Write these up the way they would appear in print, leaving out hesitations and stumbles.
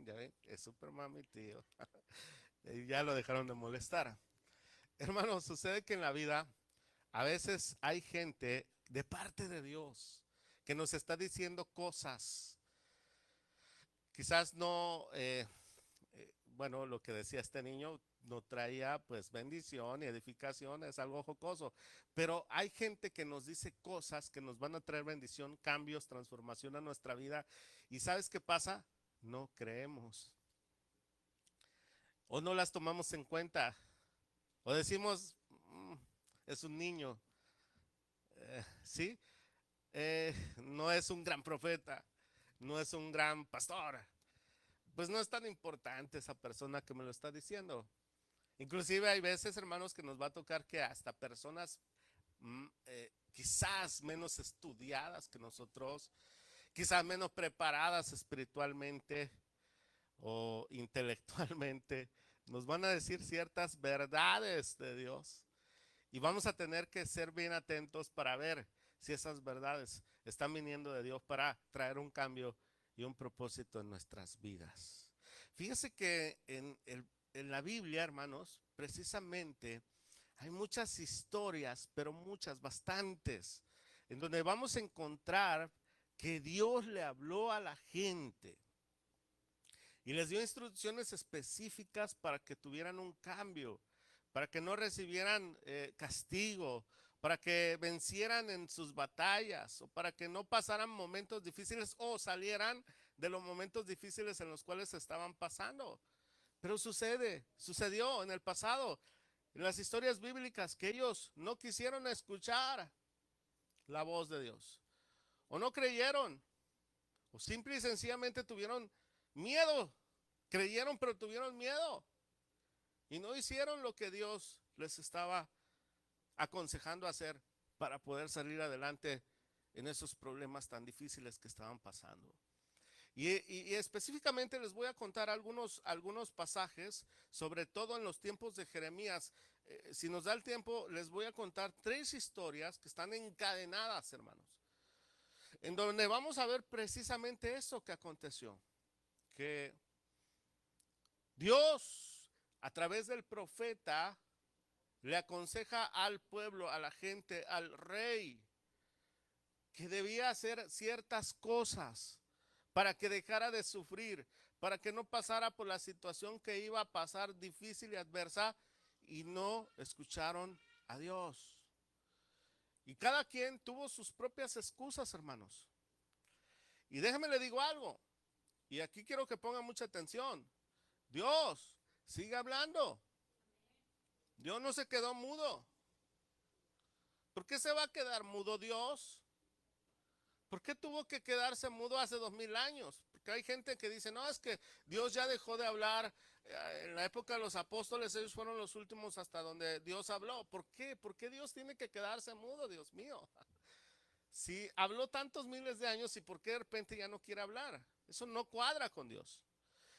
ya ven, es super mami, tío. Y ya lo dejaron de molestar. Hermano, sucede que en la vida a veces hay gente de parte de Dios que nos está diciendo cosas. Quizás no, bueno, lo que decía este niño no traía pues bendición y edificación, es algo jocoso. Pero hay gente que nos dice cosas que nos van a traer bendición, cambios, transformación a nuestra vida. ¿Y sabes qué pasa? No creemos o no las tomamos en cuenta o decimos, es un niño, ¿sí? No es un gran profeta, no es un gran pastor. Pues no es tan importante esa persona que me lo está diciendo. Inclusive hay veces, hermanos, que nos va a tocar que hasta personas quizás menos estudiadas que nosotros, quizás menos preparadas espiritualmente o intelectualmente, nos van a decir ciertas verdades de Dios. Y vamos a tener que ser bien atentos para ver si esas verdades están viniendo de Dios para traer un cambio y un propósito en nuestras vidas. Fíjese que en la Biblia, hermanos, precisamente hay muchas historias, pero muchas, bastantes, en donde vamos a encontrar que Dios le habló a la gente y les dio instrucciones específicas para que tuvieran un cambio, para que no recibieran castigo, para que vencieran en sus batallas o para que no pasaran momentos difíciles o salieran de los momentos difíciles en los cuales estaban pasando. Pero sucedió en el pasado, en las historias bíblicas, que ellos no quisieron escuchar la voz de Dios o no creyeron o simple y sencillamente tuvieron miedo. Creyeron, pero tuvieron miedo y no hicieron lo que Dios les estaba aconsejando hacer para poder salir adelante en esos problemas tan difíciles que estaban pasando. Y específicamente les voy a contar algunos pasajes, sobre todo en los tiempos de Jeremías. Si nos da el tiempo, les voy a contar tres historias que están encadenadas, hermanos, en donde vamos a ver precisamente eso que aconteció, que Dios, a través del profeta, le aconseja al pueblo, a la gente, al rey, que debía hacer ciertas cosas para que dejara de sufrir, para que no pasara por la situación que iba a pasar difícil y adversa, y no escucharon a Dios. Y cada quien tuvo sus propias excusas, hermanos. Y déjeme le digo algo, y aquí quiero que pongan mucha atención. Dios sigue hablando. Dios no se quedó mudo. ¿Por qué se va a quedar mudo Dios? ¿Por qué tuvo que quedarse mudo hace 2000 años? Porque hay gente que dice, no, es que Dios ya dejó de hablar. En la época de los apóstoles, ellos fueron los últimos hasta donde Dios habló. ¿Por qué? ¿Por qué Dios tiene que quedarse mudo, Dios mío? Si habló tantos miles de años, ¿y por qué de repente ya no quiere hablar? Eso no cuadra con Dios.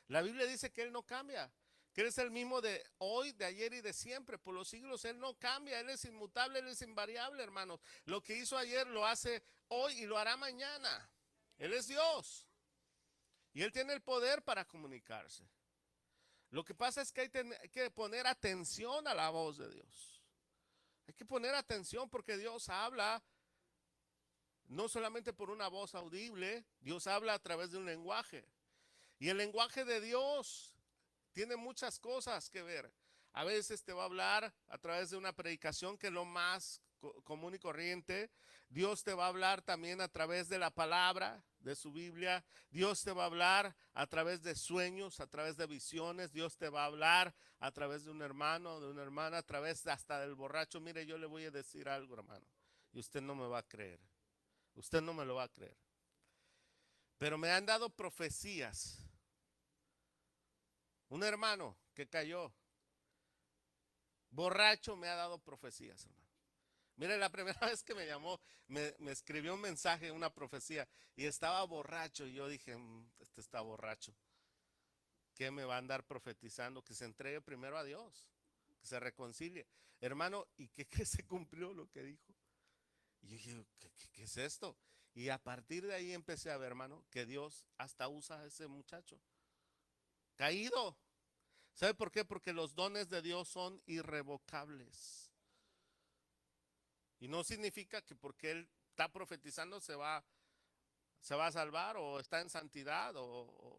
La Biblia dice que Él no cambia, que Él es el mismo de hoy, de ayer y de siempre, por los siglos. Él no cambia, Él es inmutable, Él es invariable, hermanos. Lo que hizo ayer lo hace hoy y lo hará mañana. Él es Dios y Él tiene el poder para comunicarse. Lo que pasa es que hay que poner atención a la voz de Dios. Hay que poner atención porque Dios habla no solamente por una voz audible, Dios habla a través de un lenguaje. Y el lenguaje de Dios tiene muchas cosas que ver. A veces te va a hablar a través de una predicación que es lo más común y corriente. Dios te va a hablar también a través de la palabra, de su Biblia. Dios te va a hablar a través de sueños, a través de visiones. Dios te va a hablar a través de un hermano, de una hermana, a través hasta del borracho. Mire, yo le voy a decir algo, hermano, y usted no me va a creer. Usted no me lo va a creer. Pero me han dado profecías. Un hermano que cayó borracho me ha dado profecías, hermano. Mire, la primera vez que me llamó, me escribió un mensaje, una profecía, y estaba borracho. Y yo dije, este está borracho. ¿Qué me va a andar profetizando? Que se entregue primero a Dios, que se reconcilie. Hermano, ¿y qué se cumplió lo que dijo? Y yo dije, ¿qué es esto? Y a partir de ahí empecé a ver, hermano, que Dios hasta usa a ese muchacho caído. ¿Sabe por qué? Porque los dones de Dios son irrevocables. Y no significa que porque Él está profetizando se va a salvar o está en santidad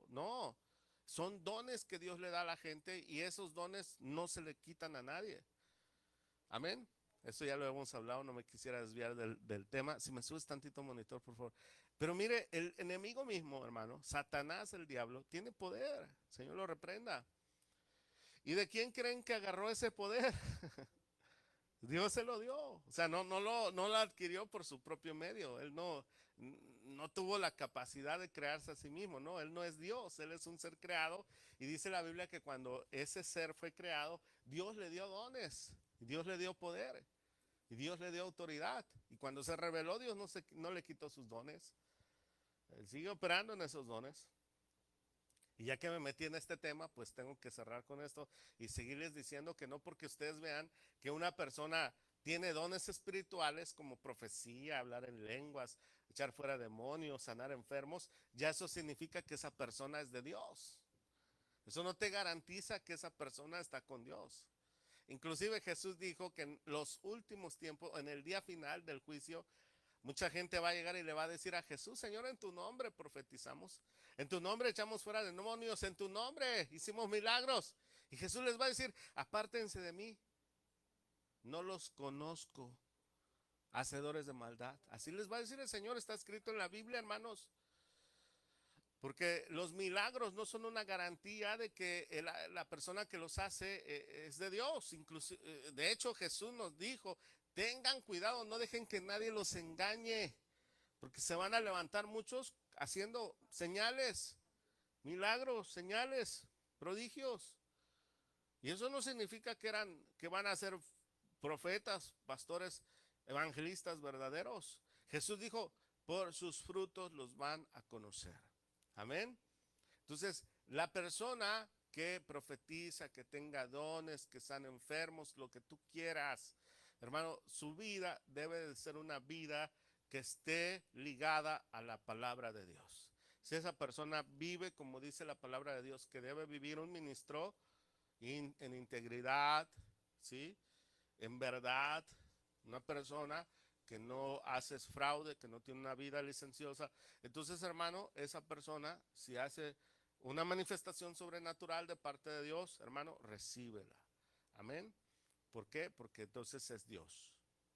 no. Son dones que Dios le da a la gente y esos dones no se le quitan a nadie. Amén. Eso ya lo hemos hablado, no me quisiera desviar del tema. Si me subes tantito monitor, por favor. Pero mire, el enemigo mismo, hermano, Satanás, el diablo, tiene poder. Señor lo reprenda. ¿Y de quién creen que agarró ese poder? Dios se lo dio. O sea, no lo adquirió por su propio medio. Él no tuvo la capacidad de crearse a sí mismo. No, Él no es Dios. Él es un ser creado. Y dice la Biblia que cuando ese ser fue creado, Dios le dio dones. Dios le dio poder. Y Dios le dio autoridad. Y cuando se reveló, Dios no le quitó sus dones. Él sigue operando en esos dones. Y ya que me metí en este tema, pues tengo que cerrar con esto y seguirles diciendo que no porque ustedes vean que una persona tiene dones espirituales como profecía, hablar en lenguas, echar fuera demonios, sanar enfermos, ya eso significa que esa persona es de Dios. Eso no te garantiza que esa persona está con Dios. Inclusive Jesús dijo que en los últimos tiempos, en el día final del juicio, mucha gente va a llegar y le va a decir a Jesús: Señor, en tu nombre profetizamos, en tu nombre echamos fuera demonios, en tu nombre hicimos milagros. Y Jesús les va a decir: apártense de mí, no los conozco, hacedores de maldad. Así les va a decir el Señor, está escrito en la Biblia, hermanos. Porque los milagros no son una garantía de que la persona que los hace es de Dios. De hecho, Jesús nos dijo: tengan cuidado, no dejen que nadie los engañe, porque se van a levantar muchos haciendo señales, milagros, señales, prodigios. Y eso no significa que van a ser profetas, pastores, evangelistas verdaderos. Jesús dijo: por sus frutos los van a conocer. Amén. Entonces, la persona que profetiza, que tenga dones, que están enfermos, lo que tú quieras, hermano, su vida debe de ser una vida que esté ligada a la palabra de Dios. Si esa persona vive como dice la palabra de Dios que debe vivir un ministro en integridad, ¿sí? En verdad, una persona que no hace fraude, que no tiene una vida licenciosa. Entonces, hermano, esa persona, si hace una manifestación sobrenatural de parte de Dios, hermano, recíbela. Amén. ¿Por qué? Porque entonces es Dios.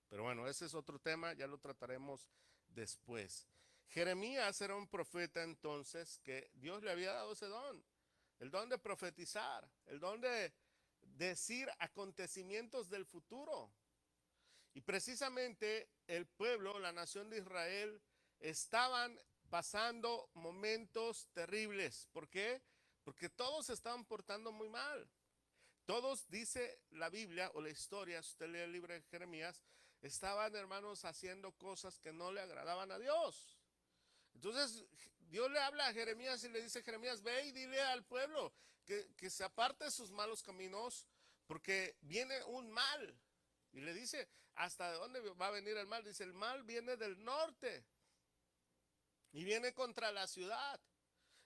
Pero bueno, ese es otro tema, ya lo trataremos después. Jeremías era un profeta entonces que Dios le había dado ese don, el don de profetizar, el don de decir acontecimientos del futuro. Y precisamente el pueblo, la nación de Israel, estaban pasando momentos terribles. ¿Por qué? Porque todos se estaban portando muy mal. Todos, dice la Biblia o la historia, si usted lee el libro de Jeremías, estaban, hermanos, haciendo cosas que no le agradaban a Dios. Entonces Dios le habla a Jeremías y le dice: Jeremías, ve y dile al pueblo que se aparte de sus malos caminos, porque viene un mal. Y le dice: ¿hasta dónde va a venir el mal? Dice: el mal viene del norte y viene contra la ciudad.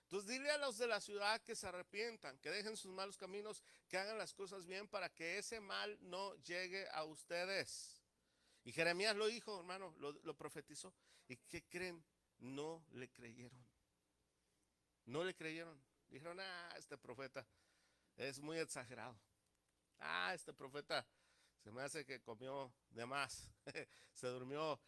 Entonces dile a los de la ciudad que se arrepientan, que dejen sus malos caminos, que hagan las cosas bien para que ese mal no llegue a ustedes. Y Jeremías lo dijo, hermano, lo profetizó. ¿Y qué creen? No le creyeron. No le creyeron. Dijeron: este profeta es muy exagerado. Este profeta se me hace que comió de más. Se durmió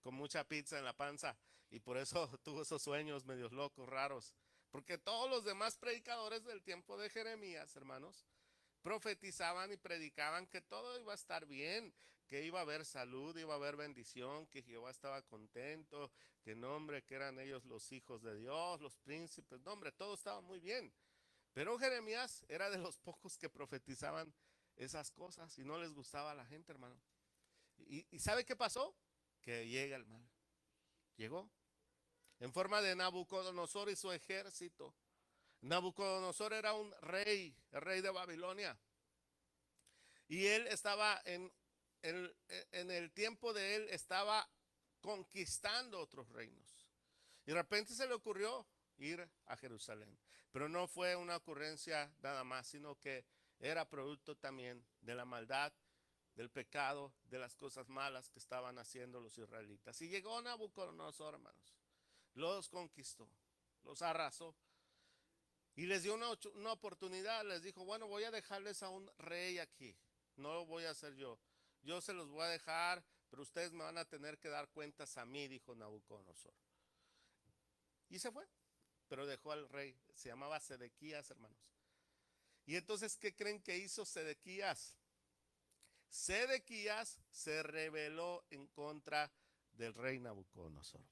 con mucha pizza en la panza y por eso tuvo esos sueños medios locos, raros. Porque todos los demás predicadores del tiempo de Jeremías, hermanos, profetizaban y predicaban que todo iba a estar bien, que iba a haber salud, iba a haber bendición, que Jehová estaba contento, que no, hombre, que eran ellos los hijos de Dios, los príncipes, no, hombre, todo estaba muy bien. Pero Jeremías era de los pocos que profetizaban esas cosas y no les gustaba a la gente, hermano. ¿Y sabe qué pasó? Que llega el mal. Llegó en forma de Nabucodonosor y su ejército. Nabucodonosor era un rey, el rey de Babilonia. Y él estaba en el tiempo de él, estaba conquistando otros reinos. Y de repente se le ocurrió ir a Jerusalén. Pero no fue una ocurrencia nada más, sino que era producto también de la maldad, del pecado, de las cosas malas que estaban haciendo los israelitas. Y llegó Nabucodonosor, hermanos, los conquistó, los arrasó y les dio una oportunidad. Les dijo, bueno, voy a dejarles a un rey aquí, no lo voy a hacer yo se los voy a dejar, pero ustedes me van a tener que dar cuentas a mí, dijo Nabucodonosor. Y se fue, pero dejó al rey, se llamaba Sedequías, hermanos. Y entonces, ¿qué creen que hizo Sedequías? Sedequías se rebeló en contra del rey Nabucodonosor.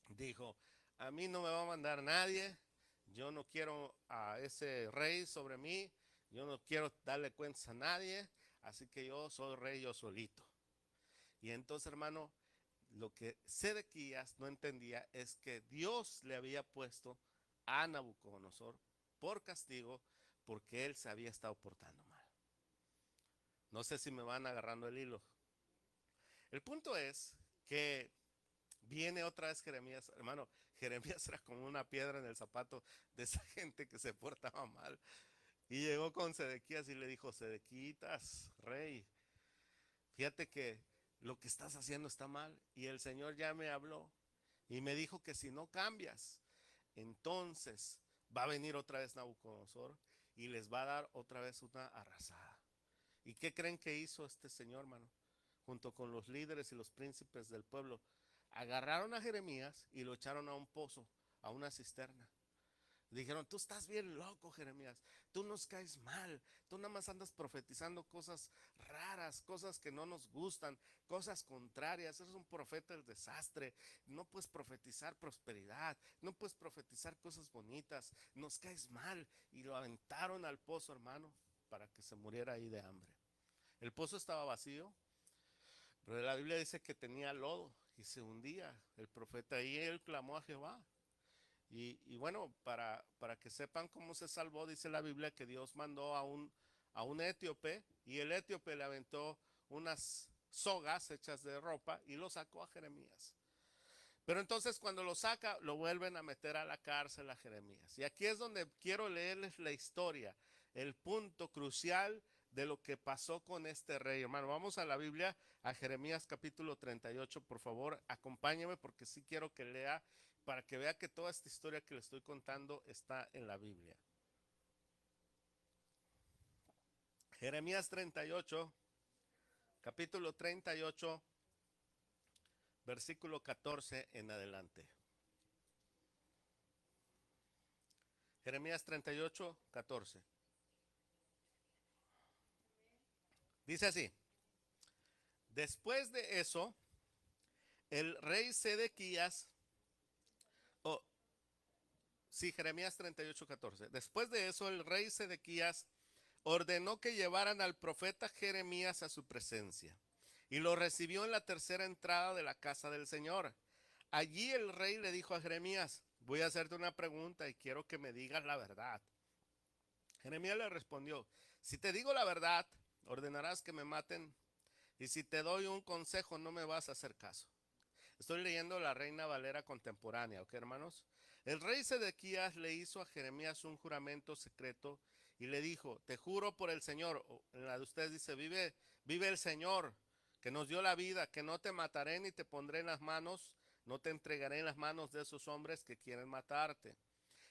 Dijo, a mí no me va a mandar nadie, yo no quiero a ese rey sobre mí, yo no quiero darle cuentas a nadie, así que yo soy rey yo solito. Y entonces, hermano, lo que Sedequías no entendía es que Dios le había puesto a Nabucodonosor por castigo porque él se había estado portando mal. No sé si me van agarrando el hilo. El punto es que viene otra vez Jeremías, hermano. Jeremías era como una piedra en el zapato de esa gente que se portaba mal. Y llegó con Sedequías y le dijo, Sedequitas, rey, fíjate que lo que estás haciendo está mal. Y el Señor ya me habló y me dijo que si no cambias, entonces va a venir otra vez Nabucodonosor y les va a dar otra vez una arrasada. ¿Y qué creen que hizo este señor, hermano? Junto con los líderes y los príncipes del pueblo, agarraron a Jeremías y lo echaron a un pozo, a una cisterna. Dijeron, tú estás bien loco, Jeremías, tú nos caes mal, tú nada más andas profetizando cosas raras, cosas que no nos gustan, cosas contrarias, eres un profeta del desastre, no puedes profetizar prosperidad, no puedes profetizar cosas bonitas, nos caes mal. Y lo aventaron al pozo, hermano, para que se muriera ahí de hambre. El pozo estaba vacío, pero la Biblia dice que tenía lodo y se hundía. El profeta ahí, él clamó a Jehová. Y bueno, para que sepan cómo se salvó, dice la Biblia que Dios mandó a un etíope y el etíope le aventó unas sogas hechas de ropa y lo sacó a Jeremías. Pero entonces cuando lo saca, lo vuelven a meter a la cárcel a Jeremías. Y aquí es donde quiero leerles la historia, el punto crucial de lo que pasó con este rey. Hermano, vamos a la Biblia, a Jeremías capítulo 38, por favor, acompáñeme porque sí quiero que lea para que vea que toda esta historia que le estoy contando está en la Biblia. Jeremías 38, capítulo 38, versículo 14 en adelante. Jeremías 38, 14. Dice así, después de eso, el rey Sedequías, oh, sí, Jeremías 38, 14. Después de eso, el rey Sedequías ordenó que llevaran al profeta Jeremías a su presencia y lo recibió en la tercera entrada de la casa del Señor. Allí el rey le dijo a Jeremías, voy a hacerte una pregunta y quiero que me digas la verdad. Jeremías le respondió, si te digo la verdad, ordenarás que me maten, y si te doy un consejo no me vas a hacer caso. Estoy leyendo la Reina Valera contemporánea, ¿ok, hermanos? El rey Sedequías le hizo a Jeremías un juramento secreto y le dijo, te juro por el Señor, en la de ustedes dice, vive el Señor, que nos dio la vida, que no te mataré ni te pondré en las manos, no te entregaré en las manos de esos hombres que quieren matarte.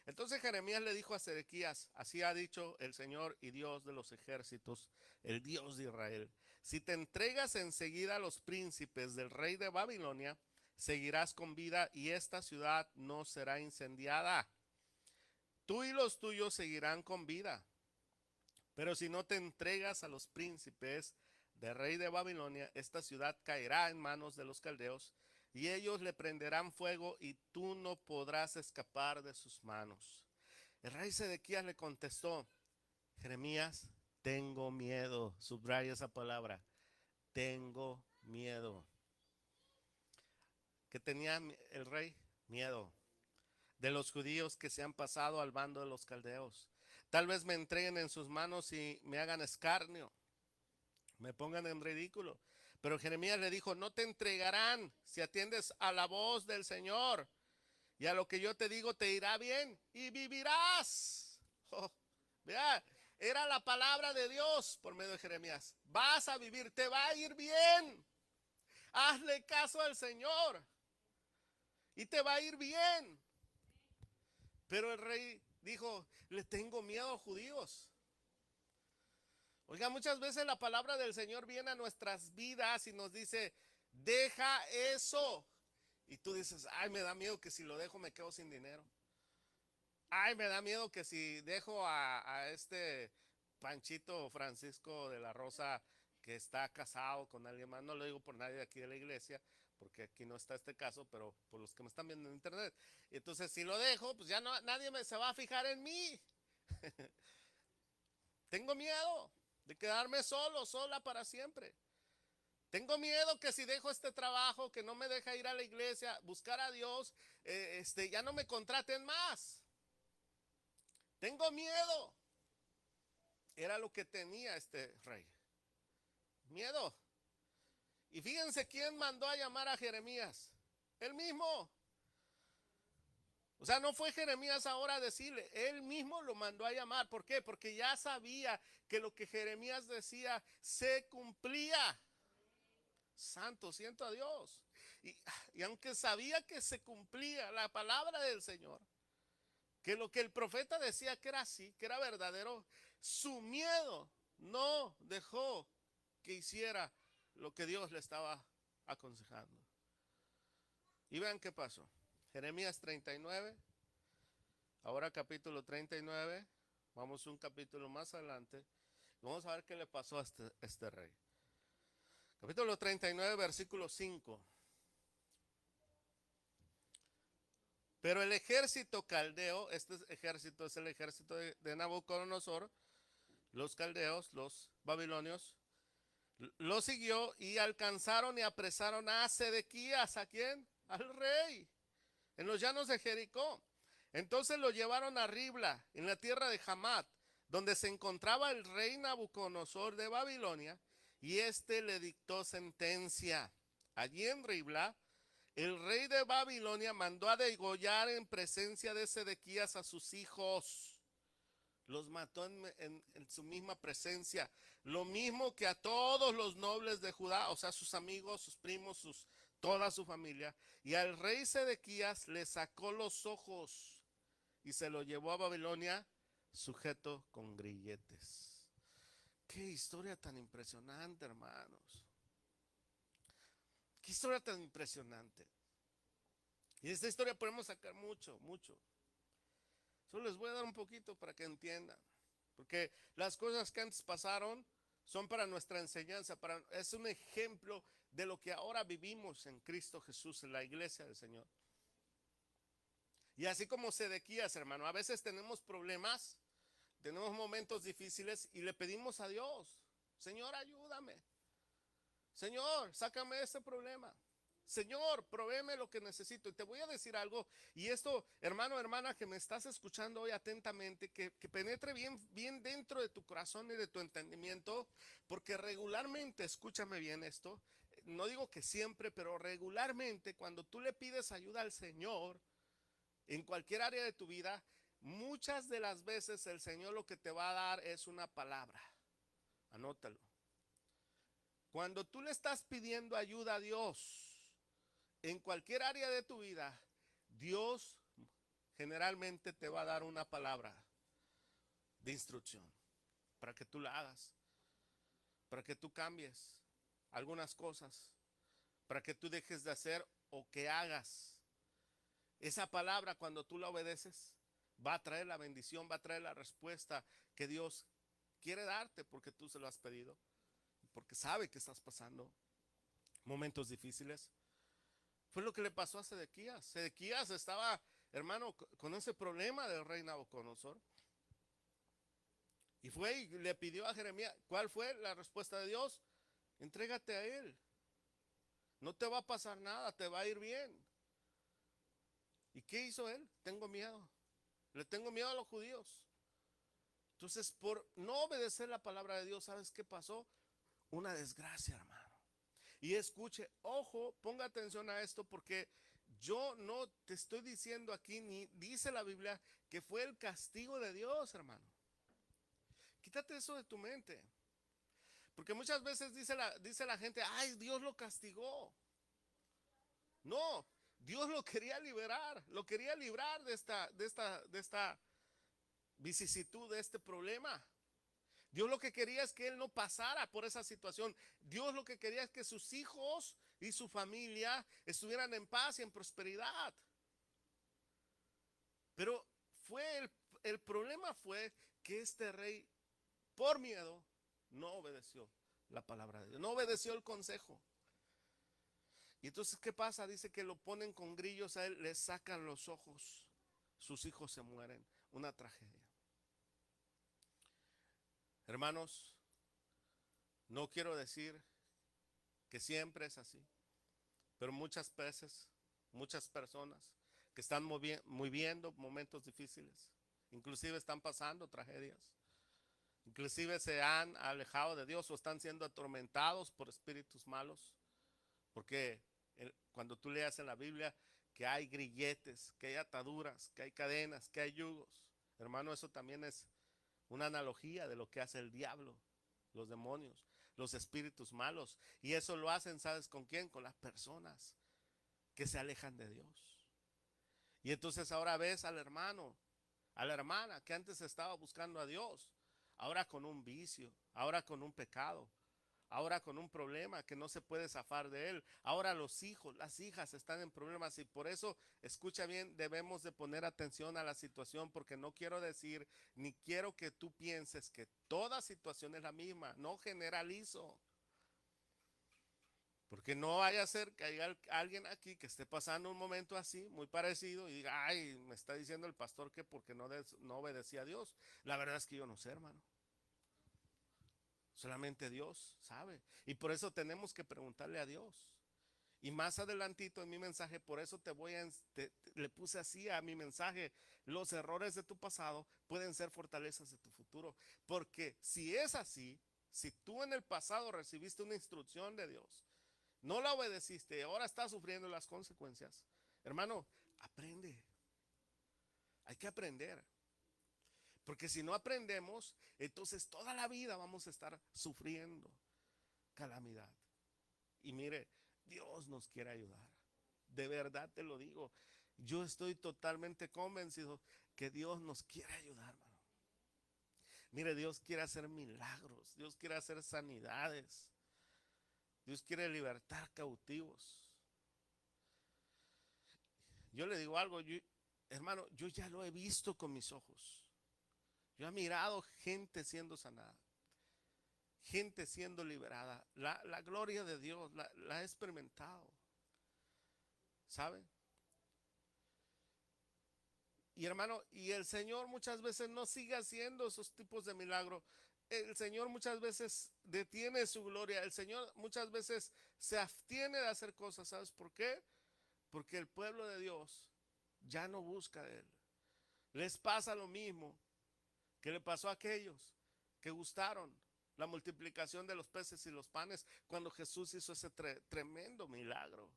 Entonces Jeremías le dijo a Sedequías, así ha dicho el Señor y Dios de los ejércitos, el Dios de Israel, si te entregas enseguida a los príncipes del rey de Babilonia, seguirás con vida y esta ciudad no será incendiada. Tú y los tuyos seguirán con vida. Pero si no te entregas a los príncipes del rey de Babilonia, esta ciudad caerá en manos de los caldeos y ellos le prenderán fuego y tú no podrás escapar de sus manos. El rey Sedequías le contestó, Jeremías, tengo miedo. Subraya esa palabra, tengo miedo. ¿Qué tenía el rey? Miedo de los judíos que se han pasado al bando de los caldeos. Tal vez me entreguen en sus manos y me hagan escarnio, me pongan en ridículo. Pero Jeremías le dijo, no te entregarán si atiendes a la voz del Señor. y a lo que yo te digo te irá bien y vivirás. Oh, vea, era la palabra de Dios por medio de Jeremías. Vas a vivir, te va a ir bien. Hazle caso al Señor y te va a ir bien. Pero el rey dijo, le tengo miedo a los judíos. Oiga, muchas veces la palabra del Señor viene a nuestras vidas y nos dice, deja eso. Y tú dices, ay, me da miedo que si lo dejo me quedo sin dinero. Ay, me da miedo que si dejo a este Panchito Francisco de la Rosa que está casado con alguien más, no lo digo por nadie de aquí de la iglesia, porque aquí no está este caso, pero por los que me están viendo en internet. Entonces, si lo dejo, pues ya no, nadie se va a fijar en mí. Tengo miedo de quedarme solo, sola para siempre. Tengo miedo que si dejo este trabajo que no me deja ir a la iglesia, buscar a Dios, ya no me contraten más. Tengo miedo. Era lo que tenía este rey. Miedo. Y fíjense quién mandó a llamar a Jeremías. Él mismo. O sea, no fue Jeremías ahora a decirle, él mismo lo mandó a llamar. ¿Por qué? Porque ya sabía que lo que Jeremías decía se cumplía. Santo, siento a Dios. Y aunque sabía que se cumplía la palabra del Señor, que lo que el profeta decía que era así, que era verdadero, su miedo no dejó que hiciera lo que Dios le estaba aconsejando. Y vean qué pasó. Jeremías 39, ahora capítulo 39, vamos un capítulo más adelante, y vamos a ver qué le pasó a este rey. Capítulo 39, versículo 5. Pero el ejército caldeo, este ejército es el ejército de Nabucodonosor, los caldeos, los babilonios, lo siguió y alcanzaron y apresaron a Sedequías. ¿A quién? Al rey, en los llanos de Jericó. Entonces lo llevaron a Ribla, en la tierra de Hamat, donde se encontraba el rey Nabucodonosor de Babilonia, y éste le dictó sentencia. Allí en Ribla, el rey de Babilonia mandó a degollar en presencia de Sedequías a sus hijos. Los mató en su misma presencia. Lo mismo que a todos los nobles de Judá, o sea, sus amigos, sus primos, toda su familia. Y al rey Sedequías le sacó los ojos y se lo llevó a Babilonia sujeto con grilletes. Qué historia tan impresionante, hermanos. Qué historia tan impresionante. Y de esta historia podemos sacar mucho, mucho. Solo les voy a dar un poquito para que entiendan. Porque las cosas que antes pasaron son para nuestra enseñanza. Es un ejemplo de lo que ahora vivimos en Cristo Jesús, en la iglesia del Señor. Y así como Sedequías, hermano, a veces tenemos problemas, tenemos momentos difíciles y le pedimos a Dios, Señor, ayúdame. Señor, sácame de este problema. Señor, provéeme lo que necesito. Y te voy a decir algo, y esto, hermano, hermana, que me estás escuchando hoy atentamente, que penetre bien dentro de tu corazón y de tu entendimiento, porque regularmente, escúchame bien esto, no digo que siempre, pero regularmente cuando tú le pides ayuda al Señor, en cualquier área de tu vida, muchas de las veces el Señor lo que te va a dar es una palabra. Anótalo. Cuando tú le estás pidiendo ayuda a Dios en cualquier área de tu vida, Dios generalmente te va a dar una palabra de instrucción para que tú la hagas, para que tú cambies algunas cosas, para que tú dejes de hacer o que hagas. Esa palabra, cuando tú la obedeces, va a traer la bendición, va a traer la respuesta que Dios quiere darte porque tú se lo has pedido, porque sabe que estás pasando momentos difíciles. Fue lo que le pasó a Sedequías. Sedequías estaba, hermano, con ese problema del rey Nabucodonosor. Y fue y le pidió a Jeremías. ¿Cuál fue la respuesta de Dios? Entrégate a él. No te va a pasar nada, te va a ir bien. ¿Y qué hizo él? Tengo miedo. Le tengo miedo a los judíos. Entonces, por no obedecer la palabra de Dios, ¿sabes qué pasó? Una desgracia, hermano. Y escuche, ojo, ponga atención a esto porque Yo no te estoy diciendo aquí, ni dice la Biblia, que fue el castigo de Dios, hermano. Quítate eso de tu mente. Porque muchas veces dice la gente, ay, Dios lo castigó. No, Dios lo quería liberar, lo quería librar de esta vicisitud, de este problema. Dios lo que quería es que él no pasara por esa situación. Dios lo que quería es que sus hijos y su familia estuvieran en paz y en prosperidad. Pero el problema fue que este rey, por miedo, no obedeció la palabra de Dios, no obedeció el consejo. Y entonces, ¿qué pasa? Dice que lo ponen con grillos a él, le sacan los ojos, sus hijos se mueren. Una tragedia. Hermanos, no quiero decir que siempre es así, pero muchas veces, muchas personas que están viviendo momentos difíciles, inclusive están pasando tragedias, inclusive se han alejado de Dios o están siendo atormentados por espíritus malos, porque cuando tú leas en la Biblia que hay grilletes, que hay ataduras, que hay cadenas, que hay yugos, hermano, eso también es una analogía de lo que hace el diablo, los demonios, los espíritus malos. Y eso lo hacen, ¿sabes con quién? Con las personas que se alejan de Dios. Y entonces ahora ves al hermano, a la hermana que antes estaba buscando a Dios, ahora con un vicio, ahora con un pecado, ahora con un problema que no se puede zafar de él. Ahora los hijos, las hijas están en problemas y por eso, escucha bien, debemos de poner atención a la situación, porque no quiero decir, ni quiero que tú pienses que toda situación es la misma. No generalizo. Porque no vaya a ser que haya alguien aquí que esté pasando un momento así, muy parecido, y diga, ay, me está diciendo el pastor que porque no obedecía a Dios. La verdad es que yo no sé, hermano. Solamente Dios sabe. Y por eso tenemos que preguntarle a Dios. Y más adelantito en mi mensaje, por eso le puse así a mi mensaje: los errores de tu pasado pueden ser fortalezas de tu futuro. Porque si es así, si tú en el pasado recibiste una instrucción de Dios, no la obedeciste y ahora estás sufriendo las consecuencias, hermano, aprende. Hay que aprender. Porque si no aprendemos, entonces toda la vida vamos a estar sufriendo calamidad. Y mire, Dios nos quiere ayudar. De verdad te lo digo. Yo estoy totalmente convencido que Dios nos quiere ayudar, hermano. Mire, Dios quiere hacer milagros. Dios quiere hacer sanidades. Dios quiere libertar cautivos. Yo le digo algo, hermano, yo ya lo he visto con mis ojos. Yo he mirado gente siendo sanada, gente siendo liberada. La gloria de Dios la he experimentado. ¿Sabe? Y hermano, y el Señor muchas veces no sigue haciendo esos tipos de milagros. El Señor muchas veces detiene su gloria. El Señor muchas veces se abstiene de hacer cosas. ¿Sabes por qué? Porque el pueblo de Dios ya no busca de Él. Les pasa lo mismo que le pasó a aquellos que gustaron la multiplicación de los peces y los panes cuando Jesús hizo ese tremendo milagro.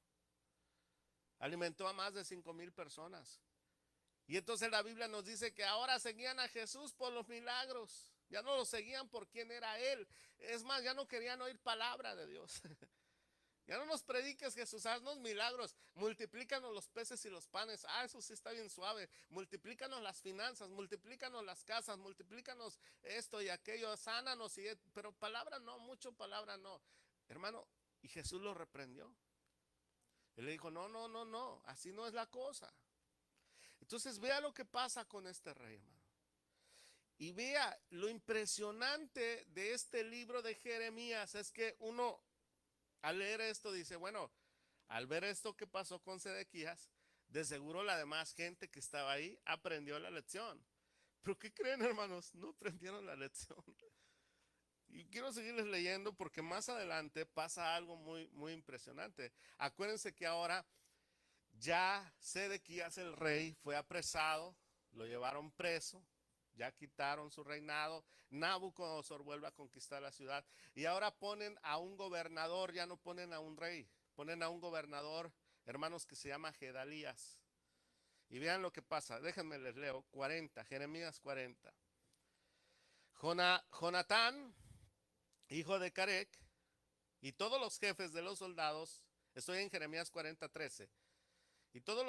Alimentó a más de 5,000 personas. Y entonces la Biblia nos dice que ahora seguían a Jesús por los milagros. Ya no lo seguían por quién era Él. Es más, ya no querían oír palabra de Dios. Ya no nos prediques, Jesús, haznos milagros. Multiplícanos los peces y los panes. Ah, eso sí está bien suave. Multiplícanos las finanzas, multiplícanos las casas, multiplícanos esto y aquello, sánanos. Pero palabra no, mucho palabra no. Hermano, y Jesús lo reprendió. Él le dijo, no, no, no, no, así no es la cosa. Entonces vea lo que pasa con este rey, hermano. Y vea lo impresionante de este libro de Jeremías. Es que uno al leer esto dice, bueno, al ver esto que pasó con Sedequías, de seguro la demás gente que estaba ahí aprendió la lección. Pero ¿qué creen, hermanos? No aprendieron la lección. Y quiero seguirles leyendo porque más adelante pasa algo muy, muy impresionante. Acuérdense que ahora ya Sedequías el rey fue apresado, lo llevaron preso, ya quitaron su reinado. Nabucodonosor vuelve a conquistar la ciudad y ahora ponen a un gobernador, ya no ponen a un rey, ponen a un gobernador hermanos, que se llama Gedalías. Y vean lo que pasa. Déjenme les leo 40, Jeremías 40. Jonatán, hijo de Carec, y todos los jefes de los soldados, estoy en Jeremías 40:13, y todos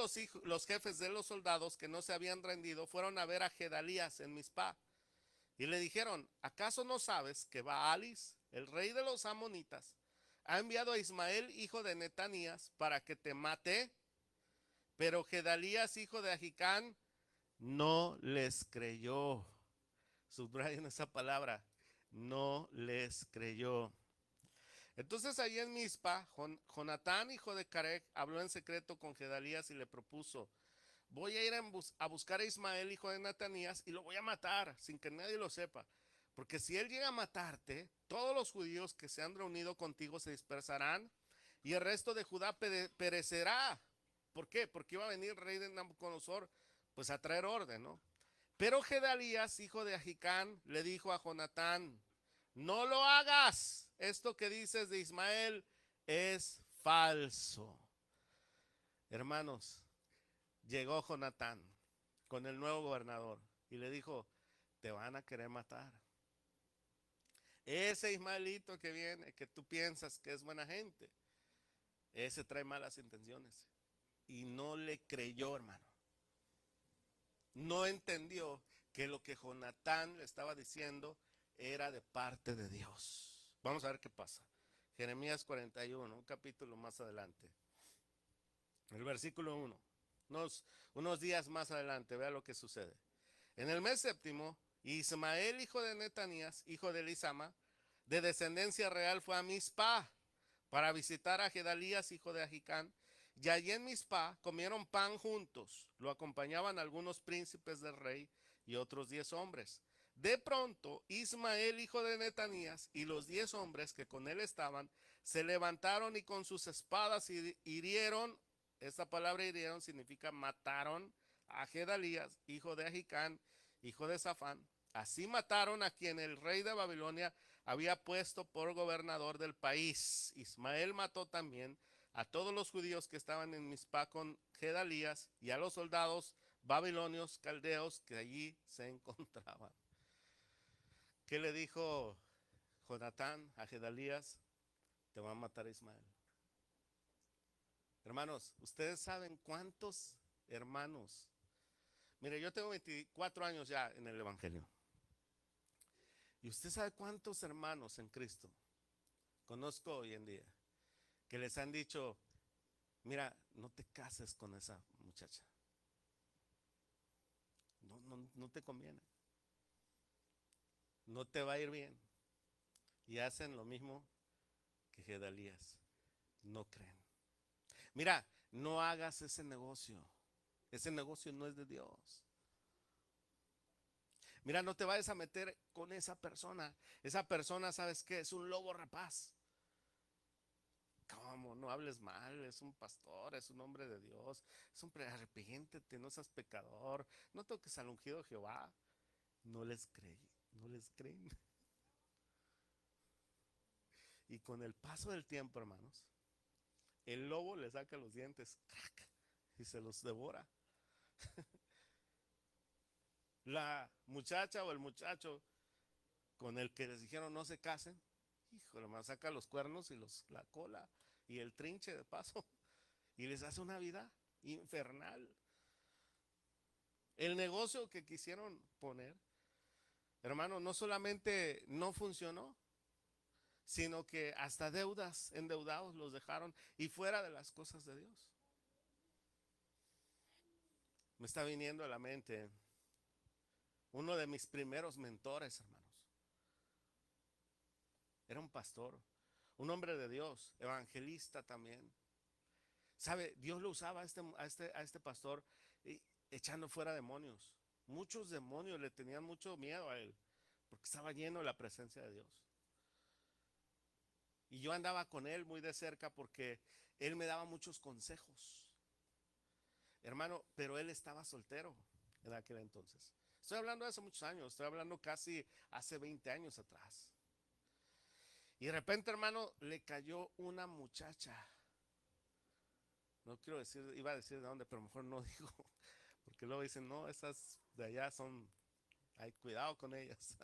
los jefes de los soldados que no se habían rendido fueron a ver a Gedalías en Mizpah. Y le dijeron, ¿acaso no sabes que Baalis, el rey de los amonitas, ha enviado a Ismael, hijo de Netanías, para que te mate? Pero Gedalías, hijo de Ahicán, no les creyó. Subrayen esa palabra, no les creyó. Entonces allí en Mizpa, Jonatán, hijo de Carec, habló en secreto con Gedalías y le propuso, voy a ir a buscar a Ismael, hijo de Netanías, y lo voy a matar sin que nadie lo sepa. Porque si él llega a matarte, todos los judíos que se han reunido contigo se dispersarán y el resto de Judá perecerá. ¿Por qué? Porque iba a venir el rey de Nabucodonosor pues a traer orden, ¿no? Pero Gedalías, hijo de Ahicán, le dijo a Jonatán, no lo hagas, esto que dices de Ismael es falso. Hermanos, llegó Jonatán con el nuevo gobernador y le dijo, te van a querer matar. Ese Ismaelito que viene, que tú piensas que es buena gente, ese trae malas intenciones. Y no le creyó, hermano. No entendió que lo que Jonatán le estaba diciendo era de parte de Dios. Vamos a ver qué pasa. Jeremías 41, un capítulo más adelante. El versículo 1. Unos días más adelante, vea lo que sucede. En el mes séptimo, Ismael, hijo de Netanías, hijo de Elisama, de descendencia real, fue a Mizpah para visitar a Gedalías, hijo de Ahicán. Y allí en Mizpah comieron pan juntos. Lo acompañaban algunos príncipes del rey y otros 10 hombres. De pronto, Ismael, hijo de Netanías, y los 10 hombres que con él estaban, se levantaron y con sus espadas hirieron. Esta palabra hirieron significa mataron a Gedalías, hijo de Ahicán, hijo de Safán. Así mataron a quien el rey de Babilonia había puesto por gobernador del país. Ismael mató también a todos los judíos que estaban en Mizpah con Gedalías y a los soldados babilonios, caldeos que allí se encontraban. ¿Qué le dijo Jonatán a Gedalías? Te va a matar a Ismael. Hermanos, ustedes saben cuántos hermanos. Mire, yo tengo 24 años ya en el Evangelio. ¿Y usted sabe cuántos hermanos en Cristo conozco hoy en día que les han dicho, mira, no te cases con esa muchacha? No te conviene. No te va a ir bien. Y hacen lo mismo que Gedalías. No creen. Mira, no hagas ese negocio. Ese negocio no es de Dios. Mira, no te vayas a meter con esa persona. Esa persona, ¿sabes qué? Es un lobo rapaz. ¿Cómo? No hables mal, es un pastor, es un hombre de Dios, es un arrepiéntete, no seas pecador, no toques al ungido de Jehová. No les creen, no les creen. Y con el paso del tiempo, hermanos, el lobo le saca los dientes ¡crack! Y se los devora. La muchacha o el muchacho con el que les dijeron no se casen, híjole, me saca los cuernos y la cola y el trinche de paso y les hace una vida infernal. El negocio que quisieron poner, hermano, no solamente no funcionó, sino que hasta endeudados los dejaron y fuera de las cosas de Dios. Me está viniendo a la mente uno de mis primeros mentores, hermanos. Era un pastor, un hombre de Dios, evangelista también. ¿Sabe? Dios lo usaba a este pastor echando fuera demonios. Muchos demonios le tenían mucho miedo a él, porque estaba lleno de la presencia de Dios. Y yo andaba con él muy de cerca porque él me daba muchos consejos. Hermano, pero él estaba soltero en aquel entonces. Estoy hablando de hace muchos años, estoy hablando casi hace 20 años atrás. Y de repente, hermano, le cayó una muchacha. No quiero decir, iba a decir de dónde, pero mejor no digo, porque luego dicen, no, esas de allá son, hay cuidado con ellas.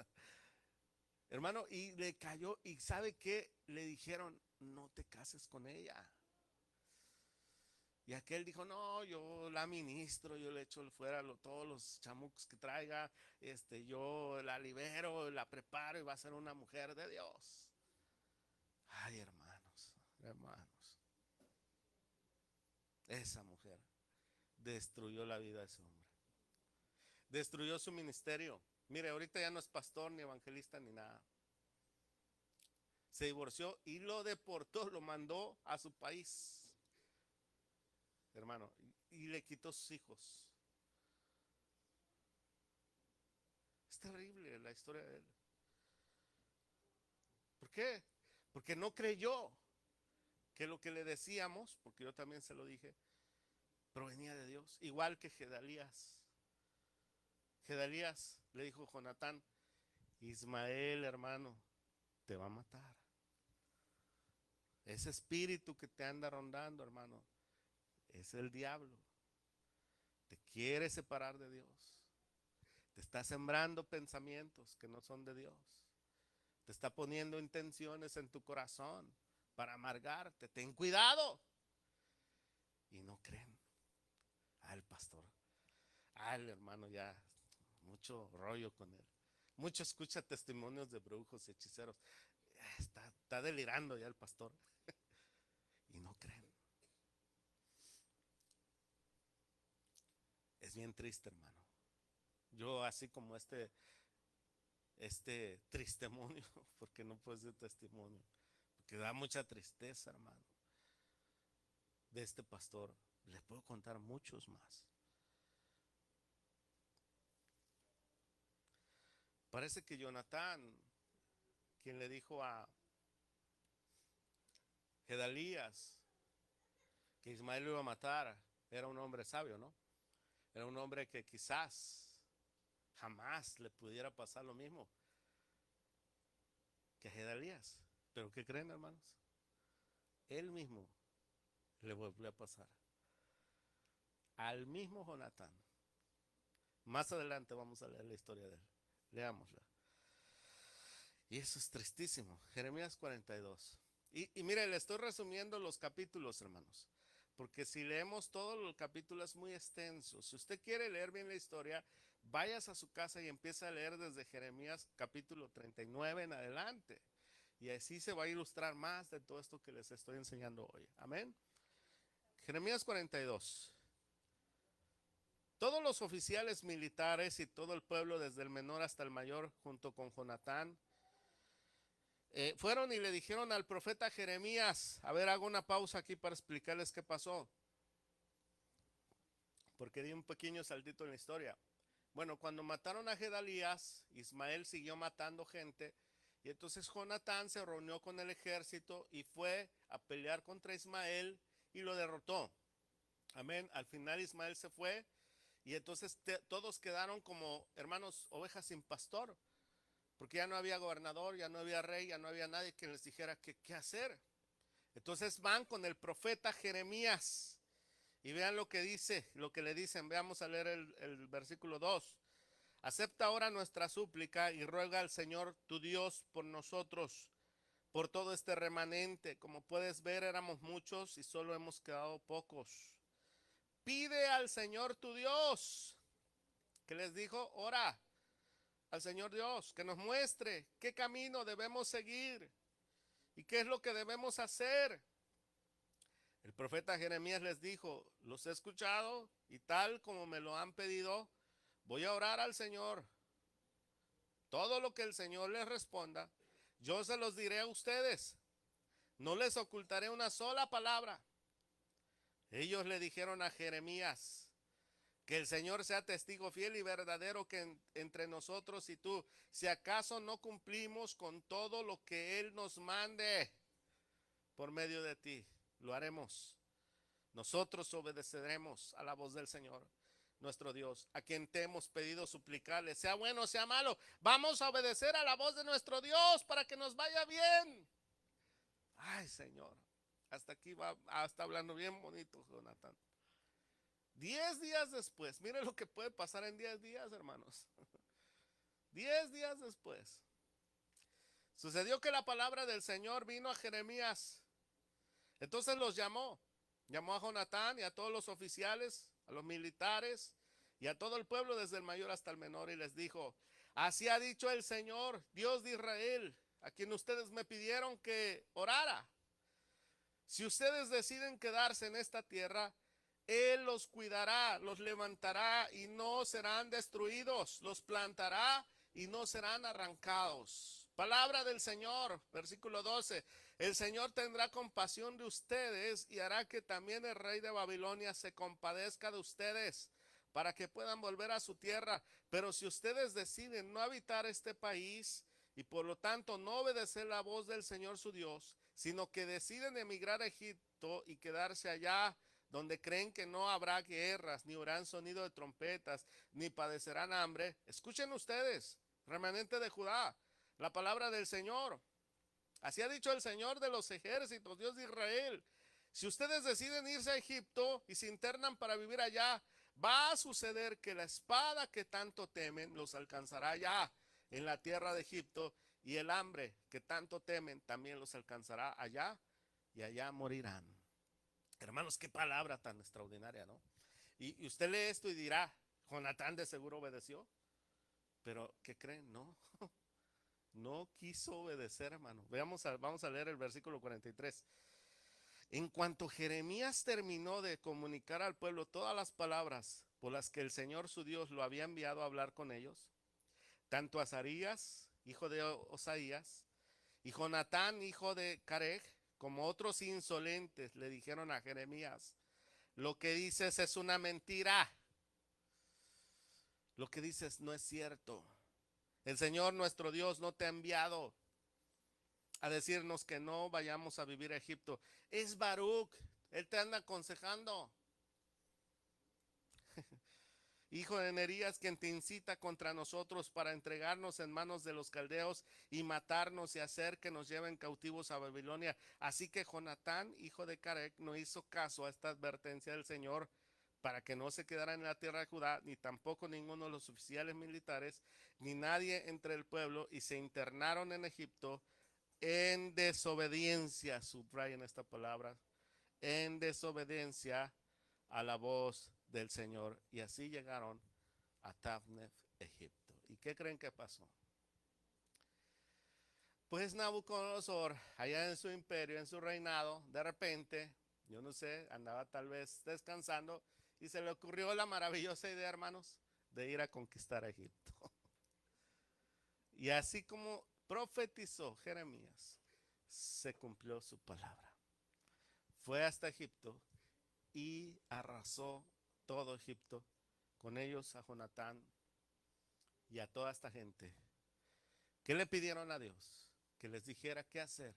Hermano, y le cayó, y ¿sabe qué? Le dijeron, no te cases con ella. Y aquel dijo, no, yo la ministro, yo le echo fuera todos los chamucos que traiga, yo la libero, la preparo y va a ser una mujer de Dios. Ay, hermanos, hermanos, esa mujer destruyó la vida de ese hombre. Destruyó su ministerio. Mire, ahorita ya no es pastor, ni evangelista, ni nada. Se divorció y lo deportó, lo mandó a su país, hermano, y le quitó sus hijos. Es terrible la historia de él. ¿Por qué? Porque no creyó que lo que le decíamos, porque yo también se lo dije, provenía de Dios. Igual que Gedalías. Gedalías le dijo a Jonatán, Ismael, hermano, te va a matar. Ese espíritu que te anda rondando, hermano, es el diablo. Te quiere separar de Dios. Te está sembrando pensamientos que no son de Dios. Te está poniendo intenciones en tu corazón para amargarte. Ten cuidado. Y no creen al pastor. Al hermano ya, mucho rollo con él. Mucho escucha testimonios de brujos y hechiceros. Está delirando ya el pastor. Y no creen. Es bien triste, hermano. Yo así como este testimonio, porque no puedo decir testimonio, porque da mucha tristeza, hermano, de este pastor. Les puedo contar muchos más. Parece que Jonatán, quien le dijo a Gedalías que Ismael lo iba a matar, era un hombre sabio, ¿no? Era un hombre que quizás jamás le pudiera pasar lo mismo que a Gedalías. Pero ¿qué creen, hermanos? Él mismo le volvió a pasar. Al mismo Jonatán. Más adelante vamos a leer la historia de él. Leámosla. Y eso es tristísimo. Jeremías 42. Y mire, le estoy resumiendo los capítulos, hermanos. Porque si leemos todo el capítulo es muy extenso. Si usted quiere leer bien la historia, vayas a su casa y empiece a leer desde Jeremías capítulo 39 en adelante. Y así se va a ilustrar más de todo esto que les estoy enseñando hoy. Amén. Jeremías 42. Todos los oficiales militares y todo el pueblo, desde el menor hasta el mayor, junto con Jonatán, fueron y le dijeron al profeta Jeremías, a ver, hago una pausa aquí para explicarles qué pasó, porque di un pequeño saltito en la historia. Bueno, cuando mataron a Gedalías, Ismael siguió matando gente, y entonces Jonatán se reunió con el ejército y fue a pelear contra Ismael y lo derrotó. Amén. Al final Ismael se fue y entonces todos quedaron como hermanos ovejas sin pastor, porque ya no había gobernador, ya no había rey, ya no había nadie que les dijera qué hacer. Entonces van con el profeta Jeremías y vean lo que dice, lo que le dicen. Veamos a leer el versículo 2. Acepta ahora nuestra súplica y ruega al Señor tu Dios por nosotros, por todo este remanente. Como puedes ver, éramos muchos y solo hemos quedado pocos. Pide al Señor tu Dios. ¿Qué les dijo? Ora al Señor Dios, que nos muestre qué camino debemos seguir y qué es lo que debemos hacer. El profeta Jeremías les dijo, los he escuchado y tal como me lo han pedido, voy a orar al Señor. Todo lo que el Señor les responda, yo se los diré a ustedes. No les ocultaré una sola palabra. Ellos le dijeron a Jeremías, que el Señor sea testigo fiel y verdadero que entre nosotros y tú, si acaso no cumplimos con todo lo que Él nos mande por medio de ti, lo haremos. Nosotros obedeceremos a la voz del Señor, nuestro Dios, a quien te hemos pedido suplicarle, sea bueno o sea malo, vamos a obedecer a la voz de nuestro Dios para que nos vaya bien. Ay, Señor. Hasta aquí va, está hablando bien bonito Jonatán. 10 días después, miren lo que puede pasar en 10 días, hermanos. 10 días después, sucedió que la palabra del Señor vino a Jeremías. Entonces los llamó a Jonatán y a todos los oficiales, a los militares y a todo el pueblo desde el mayor hasta el menor y les dijo, así ha dicho el Señor, Dios de Israel, a quien ustedes me pidieron que orara. Si ustedes deciden quedarse en esta tierra, Él los cuidará, los levantará y no serán destruidos, los plantará y no serán arrancados. Palabra del Señor, versículo 12. El Señor tendrá compasión de ustedes y hará que también el rey de Babilonia se compadezca de ustedes para que puedan volver a su tierra. Pero si ustedes deciden no habitar este país y por lo tanto no obedecer la voz del Señor su Dios, sino que deciden emigrar a Egipto y quedarse allá donde creen que no habrá guerras, ni oirán sonido de trompetas, ni padecerán hambre, escuchen ustedes, remanente de Judá, la palabra del Señor. Así ha dicho el Señor de los ejércitos, Dios de Israel. Si ustedes deciden irse a Egipto y se internan para vivir allá, va a suceder que la espada que tanto temen los alcanzará allá en la tierra de Egipto, y el hambre que tanto temen también los alcanzará allá, y allá morirán. Hermanos, qué palabra tan extraordinaria, ¿no? Y usted lee esto y dirá, Jonatán de seguro obedeció, pero ¿qué creen? No, no quiso obedecer, hermano. Vamos a leer el versículo 43. En cuanto Jeremías terminó de comunicar al pueblo todas las palabras por las que el Señor su Dios lo había enviado a hablar con ellos, tanto Azarías, hijo de Osaías, y Jonatán, hijo de Careg, como otros insolentes, le dijeron a Jeremías, lo que dices es una mentira. Lo que dices no es cierto. El Señor nuestro Dios no te ha enviado a decirnos que no vayamos a vivir a Egipto. Es Baruch, él te anda aconsejando. Hijo de Nerías, quien te incita contra nosotros para entregarnos en manos de los caldeos y matarnos y hacer que nos lleven cautivos a Babilonia. Así que Jonatán, hijo de Carec, no hizo caso a esta advertencia del Señor para que no se quedara en la tierra de Judá, ni tampoco ninguno de los oficiales militares, ni nadie entre el pueblo, y se internaron en Egipto en desobediencia, subrayen esta palabra, en desobediencia a la voz del Señor. Y así llegaron a Tafnef, Egipto. ¿Y qué creen que pasó? Pues Nabucodonosor, allá en su imperio, en su reinado, de repente, yo no sé, andaba tal vez descansando y se le ocurrió la maravillosa idea, hermanos, de ir a conquistar a Egipto. Y así como profetizó Jeremías, se cumplió su palabra. Fue hasta Egipto y arrasó todo Egipto, con ellos a Jonatán y a toda esta gente. ¿Qué le pidieron a Dios? Que les dijera qué hacer.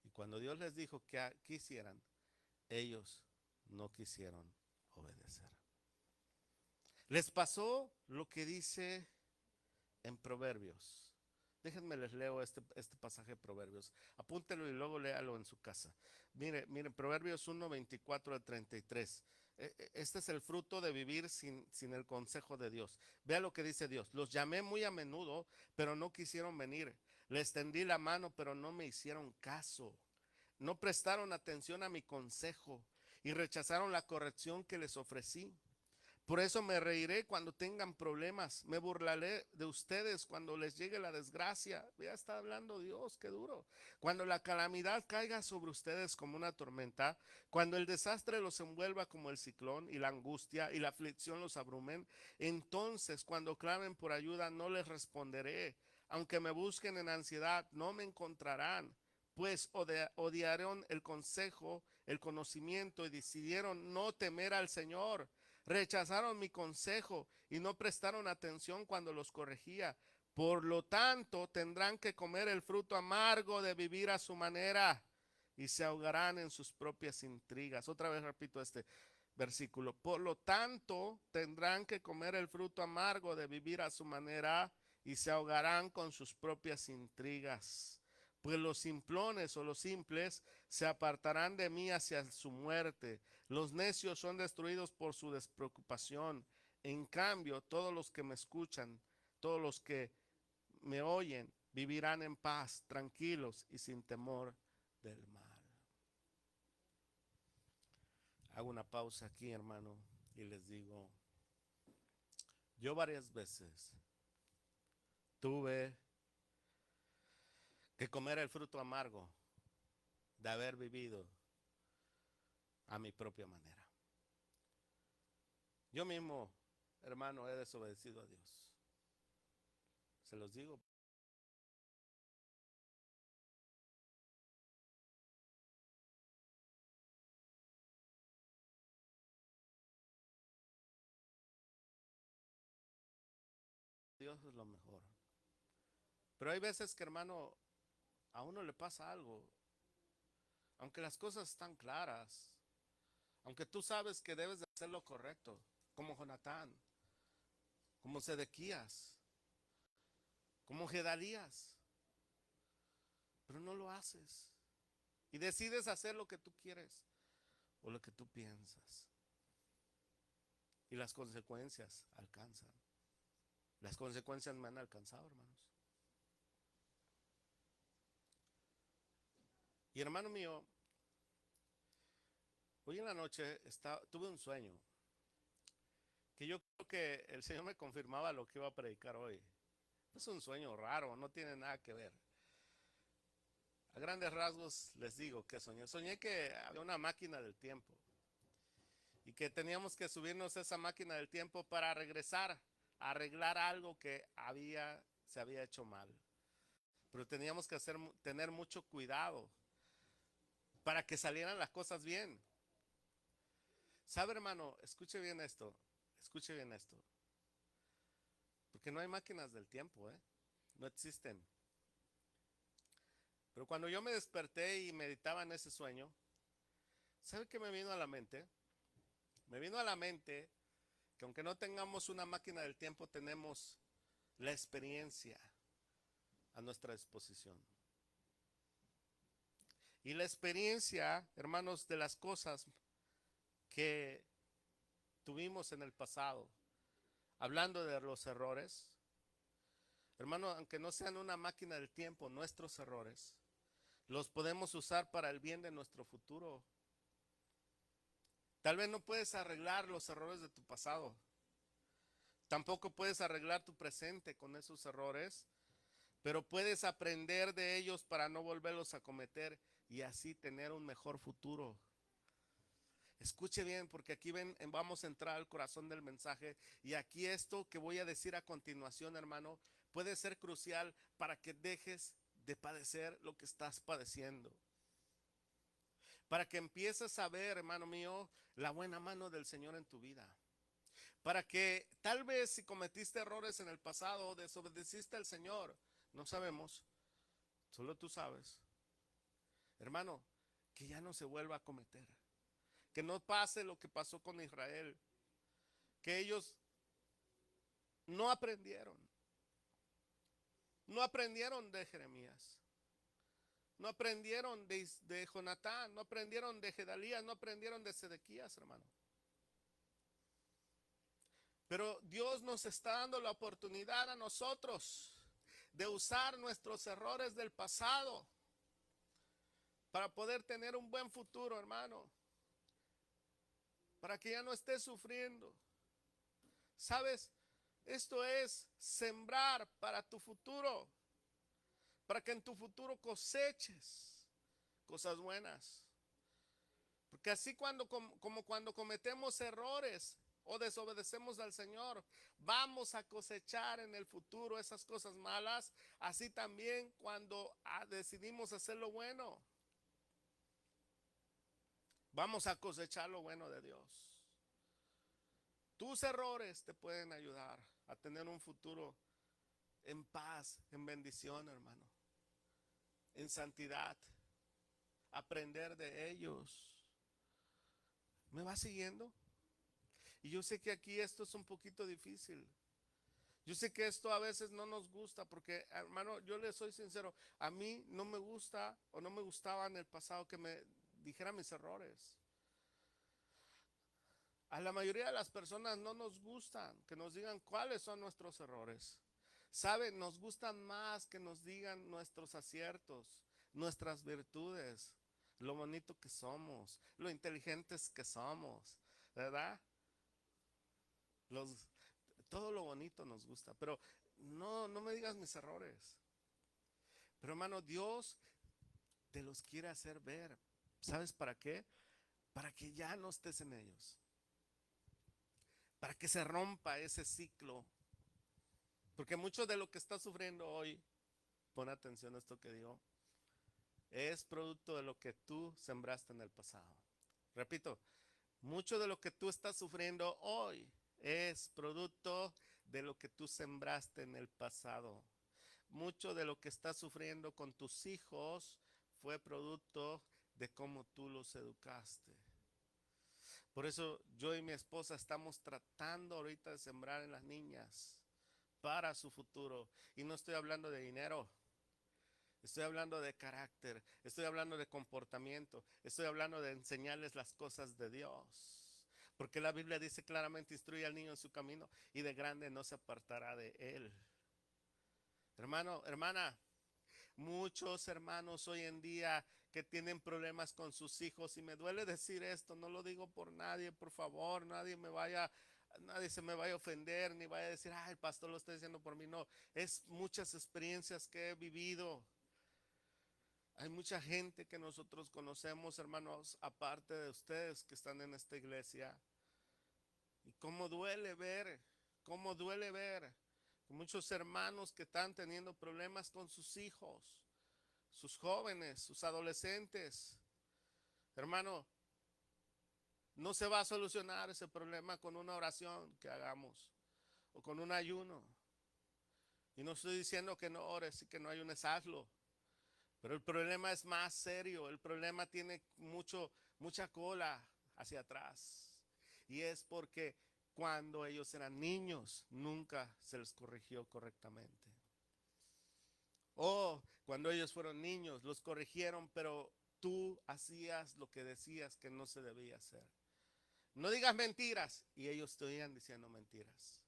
Y cuando Dios les dijo que hicieran, ellos no quisieron obedecer. Les pasó lo que dice en Proverbios. Déjenme les leo este pasaje de Proverbios. Apúntelo y luego léalo en su casa. Mire, Proverbios 1, 24 al 33. Este es el fruto de vivir sin el consejo de Dios. Vea lo que dice Dios. Los llamé muy a menudo, pero no quisieron venir. Les tendí la mano, pero no me hicieron caso. No prestaron atención a mi consejo y rechazaron la corrección que les ofrecí. Por eso me reiré cuando tengan problemas, me burlaré de ustedes cuando les llegue la desgracia. Ya está hablando Dios, qué duro. Cuando la calamidad caiga sobre ustedes como una tormenta, cuando el desastre los envuelva como el ciclón y la angustia y la aflicción los abrumen, entonces cuando clamen por ayuda no les responderé. Aunque me busquen en ansiedad, no me encontrarán, pues odiaron el consejo, el conocimiento y decidieron no temer al Señor. Rechazaron mi consejo y no prestaron atención cuando los corregía. Por lo tanto, tendrán que comer el fruto amargo de vivir a su manera y se ahogarán en sus propias intrigas. Otra vez repito este versículo. Por lo tanto, tendrán que comer el fruto amargo de vivir a su manera y se ahogarán con sus propias intrigas. Pues los simplones o los simples se apartarán de mí hacia su muerte. Los necios son destruidos por su despreocupación. En cambio, todos los que me escuchan, todos los que me oyen, vivirán en paz, tranquilos y sin temor del mal. Hago una pausa aquí, hermano, y les digo, yo varias veces tuve que comer el fruto amargo de haber vivido a mi propia manera. Yo mismo, hermano, he desobedecido a Dios. Se los digo. Dios es lo mejor. Pero hay veces que, hermano, a uno le pasa algo. Aunque las cosas están claras. Aunque tú sabes que debes de hacer lo correcto. Como Jonatán. Como Sedequías. Como Gedalías. Pero no lo haces. Y decides hacer lo que tú quieres. O lo que tú piensas. Y las consecuencias alcanzan. Las consecuencias me han alcanzado, hermanos. Y hermano mío, hoy en la noche tuve un sueño que yo creo que el Señor me confirmaba lo que iba a predicar hoy. Es un sueño raro, no tiene nada que ver. A grandes rasgos les digo que soñé. Soñé que había una máquina del tiempo y que teníamos que subirnos a esa máquina del tiempo para regresar a arreglar algo que se había hecho mal. Pero teníamos que tener mucho cuidado para que salieran las cosas bien. ¿Sabe, hermano? Escuche bien esto. Porque no hay máquinas del tiempo, ¿eh? No existen. Pero cuando yo me desperté y meditaba en ese sueño, ¿sabe qué me vino a la mente? Me vino a la mente que aunque no tengamos una máquina del tiempo, tenemos la experiencia a nuestra disposición. Y la experiencia, hermanos, de las cosas que tuvimos en el pasado, hablando de los errores, hermano, aunque no sean una máquina del tiempo, nuestros errores, los podemos usar para el bien de nuestro futuro. Tal vez no puedes arreglar los errores de tu pasado. Tampoco puedes arreglar tu presente con esos errores, pero puedes aprender de ellos para no volverlos a cometer y así tener un mejor futuro. Escuche bien, porque aquí vamos a entrar al corazón del mensaje y aquí esto que voy a decir a continuación, hermano, puede ser crucial para que dejes de padecer lo que estás padeciendo. Para que empieces a ver, hermano mío, la buena mano del Señor en tu vida. Para que tal vez si cometiste errores en el pasado o desobedeciste al Señor, no sabemos, solo tú sabes, hermano, que ya no se vuelva a cometer. Que no pase lo que pasó con Israel. Que ellos no aprendieron. No aprendieron de Jeremías. No aprendieron de Jonatán. No aprendieron de Gedalías. No aprendieron de Sedequías, hermano. Pero Dios nos está dando la oportunidad a nosotros de usar nuestros errores del pasado para poder tener un buen futuro, hermano. Para que ya no estés sufriendo. ¿Sabes? Esto es sembrar para tu futuro. Para que en tu futuro coseches cosas buenas. Porque así como cuando cometemos errores o desobedecemos al Señor, vamos a cosechar en el futuro esas cosas malas. Así también cuando decidimos hacer lo bueno, vamos a cosechar lo bueno de Dios. Tus errores te pueden ayudar a tener un futuro en paz, en bendición, hermano, en santidad. Aprender de ellos. ¿Me va siguiendo? Y yo sé que aquí esto es un poquito difícil. Yo sé que esto a veces no nos gusta porque, hermano, yo le soy sincero, a mí no me gusta o no me gustaba en el pasado que me dijera mis errores. A la mayoría de las personas no nos gustan que nos digan cuáles son nuestros errores. Saben, nos gustan más que nos digan nuestros aciertos, nuestras virtudes, lo bonito que somos, lo inteligentes que somos, ¿verdad? Los, todo lo bonito nos gusta, pero no me digas mis errores. Pero hermano, Dios te los quiere hacer ver. ¿Sabes para qué? Para que ya no estés en ellos. Para que se rompa ese ciclo. Porque mucho de lo que estás sufriendo hoy, pon atención a esto que digo, es producto de lo que tú sembraste en el pasado. Repito, mucho de lo que tú estás sufriendo hoy es producto de lo que tú sembraste en el pasado. Mucho de lo que estás sufriendo con tus hijos fue producto de cómo tú los educaste. Por eso yo y mi esposa estamos tratando ahorita de sembrar en las niñas para su futuro. Y no estoy hablando de dinero, estoy hablando de carácter, estoy hablando de comportamiento, estoy hablando de enseñarles las cosas de Dios. Porque la Biblia dice claramente, instruye al niño en su camino y de grande no se apartará de él. Hermano, hermana, muchos hermanos hoy en día que tienen problemas con sus hijos, y me duele decir esto, no lo digo por nadie, por favor, nadie se me vaya a ofender, ni vaya a decir, ah, el pastor lo está diciendo por mí. No, es muchas experiencias que he vivido. Hay mucha gente que nosotros conocemos, hermanos, aparte de ustedes que están en esta iglesia. Y cómo duele ver muchos hermanos que están teniendo problemas con sus hijos, sus jóvenes, sus adolescentes. Hermano, no se va a solucionar ese problema con una oración que hagamos o con un ayuno. Y no estoy diciendo que no ores y que no ayunes, hazlo. Pero el problema es más serio, el problema tiene mucha cola hacia atrás. Y es porque cuando ellos eran niños nunca se les corrigió correctamente. O cuando ellos fueron niños los corrigieron, pero tú hacías lo que decías que no se debía hacer. No digas mentiras y ellos estarían diciendo mentiras.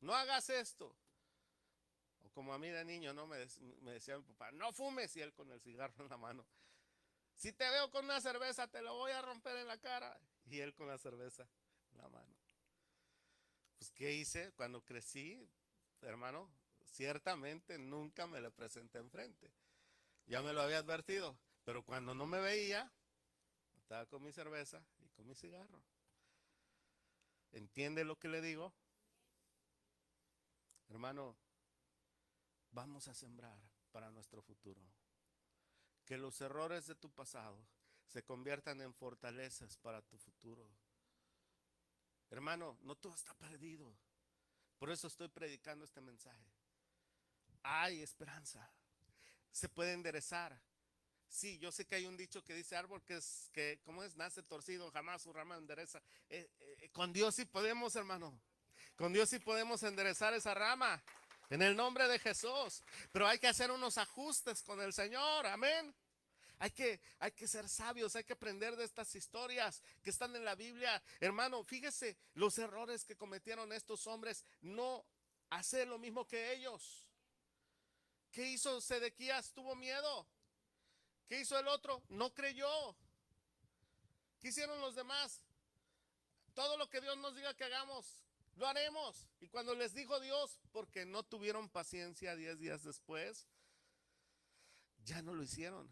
No hagas esto. O como a mí de niño, ¿no? Me decía mi papá, no fumes, y él con el cigarro en la mano. Si te veo con una cerveza, te lo voy a romper en la cara. Y él con la cerveza en la mano. Pues, ¿qué hice cuando crecí, hermano? Ciertamente nunca me le presenté enfrente. Ya me lo había advertido. Pero cuando no me veía, estaba con mi cerveza y con mi cigarro. ¿Entiende lo que le digo? Hermano, vamos a sembrar para nuestro futuro. Que los errores de tu pasado se conviertan en fortalezas para tu futuro. Hermano, no todo está perdido. Por eso estoy predicando este mensaje. Hay esperanza. Se puede enderezar. Sí, yo sé que hay un dicho que dice árbol ¿cómo es? Nace torcido, jamás su rama endereza. Con Dios sí podemos, hermano. Con Dios sí podemos enderezar esa rama. En el nombre de Jesús. Pero hay que hacer unos ajustes con el Señor. Amén. Hay que ser sabios, hay que aprender de estas historias que están en la Biblia. Hermano, fíjese los errores que cometieron estos hombres, no hacer lo mismo que ellos. ¿Qué hizo Sedequías? Tuvo miedo. ¿Qué hizo el otro? No creyó. ¿Qué hicieron los demás? Todo lo que Dios nos diga que hagamos, lo haremos. Y cuando les dijo Dios, porque no tuvieron paciencia 10 días después, ya no lo hicieron.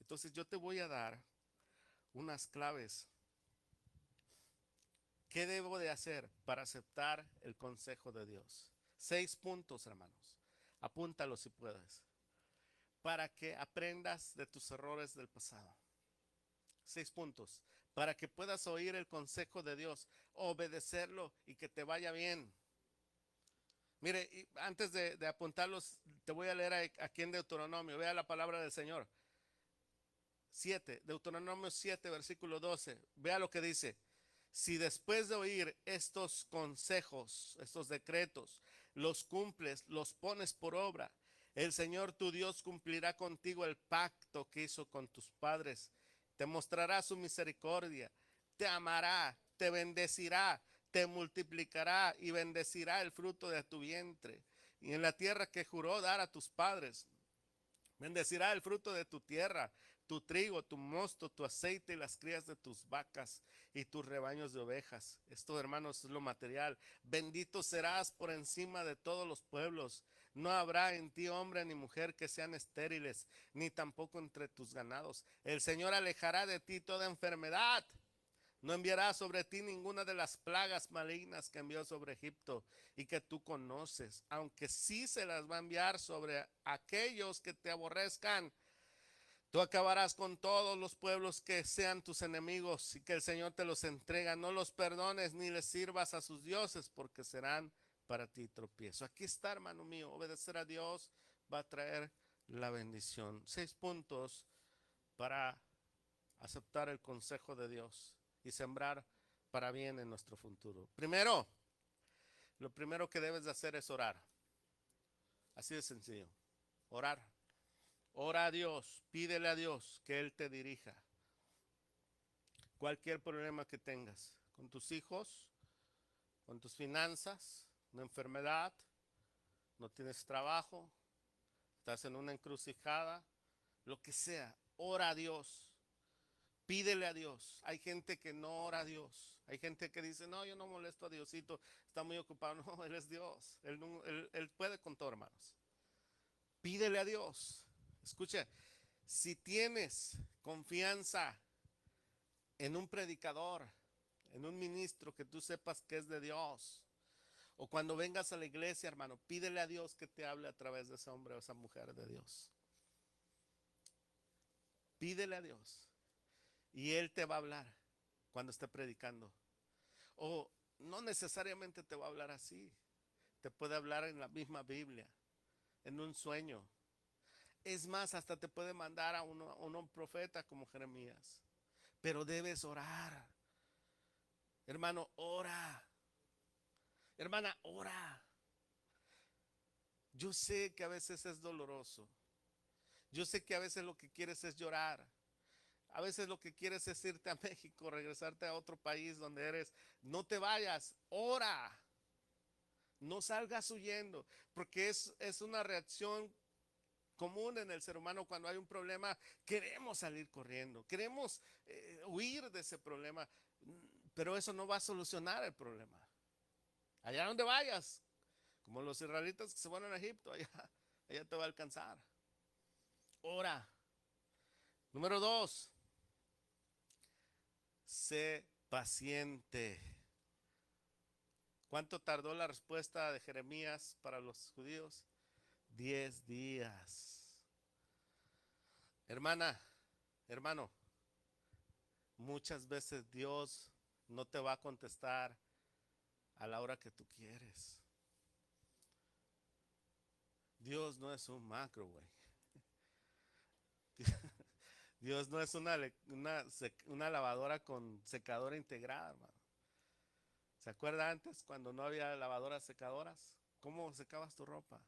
Entonces yo te voy a dar unas claves. ¿Qué debo de hacer para aceptar el consejo de Dios? 6 puntos, hermanos. Apúntalos si puedes. Para que aprendas de tus errores del pasado. 6 puntos. Para que puedas oír el consejo de Dios, obedecerlo y que te vaya bien. Mire, y antes de apuntarlos, te voy a leer aquí en Deuteronomio. Vea la palabra del Señor. 7, Deuteronomio 7, versículo 12. Vea lo que dice. si después de oír estos consejos, estos decretos, los cumples, los pones por obra, el Señor tu Dios cumplirá contigo el pacto que hizo con tus padres. Te mostrará su misericordia, te amará, te bendecirá, te multiplicará y bendecirá el fruto de tu vientre. Y en la tierra que juró dar a tus padres, bendecirá el fruto de tu tierra, tu trigo, tu mosto, tu aceite y las crías de tus vacas y tus rebaños de ovejas. Esto, hermanos, es lo material. Bendito serás por encima de todos los pueblos. No habrá en ti hombre ni mujer que sean estériles, ni tampoco entre tus ganados. El Señor alejará de ti toda enfermedad. No enviará sobre ti ninguna de las plagas malignas que envió sobre Egipto y que tú conoces, aunque sí se las va a enviar sobre aquellos que te aborrezcan. Tú acabarás con todos los pueblos que sean tus enemigos y que el Señor te los entrega. No los perdones ni les sirvas a sus dioses, porque serán para ti tropiezo. Aquí está, hermano mío, obedecer a Dios va a traer la bendición. 6 puntos para aceptar el consejo de Dios y sembrar para bien en nuestro futuro. Primero, lo primero que debes de hacer es orar. Así de sencillo. Orar. Ora a Dios, pídele a Dios que Él te dirija. Cualquier problema que tengas con tus hijos, con tus finanzas, una enfermedad, no tienes trabajo, estás en una encrucijada, lo que sea, ora a Dios. Pídele a Dios. Hay gente que no ora a Dios. Hay gente que dice, no, yo no molesto a Diosito, está muy ocupado. No, Él es Dios. Él puede con todo, hermanos. Pídele a Dios. Escuche, si tienes confianza en un predicador, en un ministro que tú sepas que es de Dios, o cuando vengas a la iglesia, hermano, pídele a Dios que te hable a través de ese hombre o esa mujer de Dios. Pídele a Dios y Él te va a hablar cuando esté predicando. O no necesariamente te va a hablar así. Te puede hablar en la misma Biblia, en un sueño. Es más, hasta te puede mandar a un profeta como Jeremías. Pero debes orar. Hermano, ora. Hermana, ora. Yo sé que a veces es doloroso. Yo sé que a veces lo que quieres es llorar. A veces lo que quieres es irte a México, regresarte a otro país donde eres. No te vayas, ora. No salgas huyendo, porque es una reacción común en el ser humano. Cuando hay un problema, queremos salir corriendo, queremos huir de ese problema, pero eso no va a solucionar el problema. Allá donde vayas, como los israelitas que se van a Egipto, allá te va a alcanzar. Ora. Número 2, sé paciente. ¿Cuánto tardó la respuesta de Jeremías para los judíos? 10 días. Hermana, hermano, muchas veces Dios no te va a contestar a la hora que tú quieres. Dios no es un macro, güey. Dios no es una lavadora con secadora integrada, hermano. ¿Se acuerda antes cuando no había lavadoras secadoras? ¿Cómo secabas tu ropa?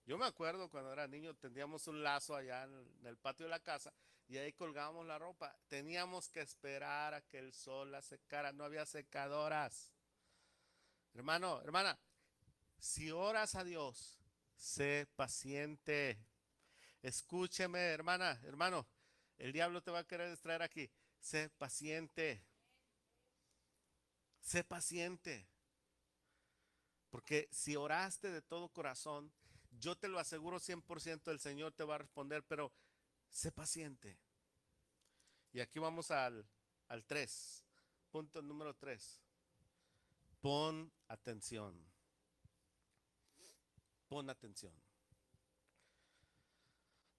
Yo me acuerdo cuando era niño, teníamos un lazo allá en el patio de la casa y ahí colgábamos la ropa. Teníamos que esperar a que el sol la secara, no había secadoras. Hermano, hermana, si oras a Dios, sé paciente. Escúcheme, hermana, hermano, el diablo te va a querer distraer aquí. Sé paciente. Sé paciente. Porque si oraste de todo corazón, yo te lo aseguro 100%, el Señor te va a responder, pero sé paciente. Y aquí vamos al 3. Punto número 3. Pon atención. Pon atención.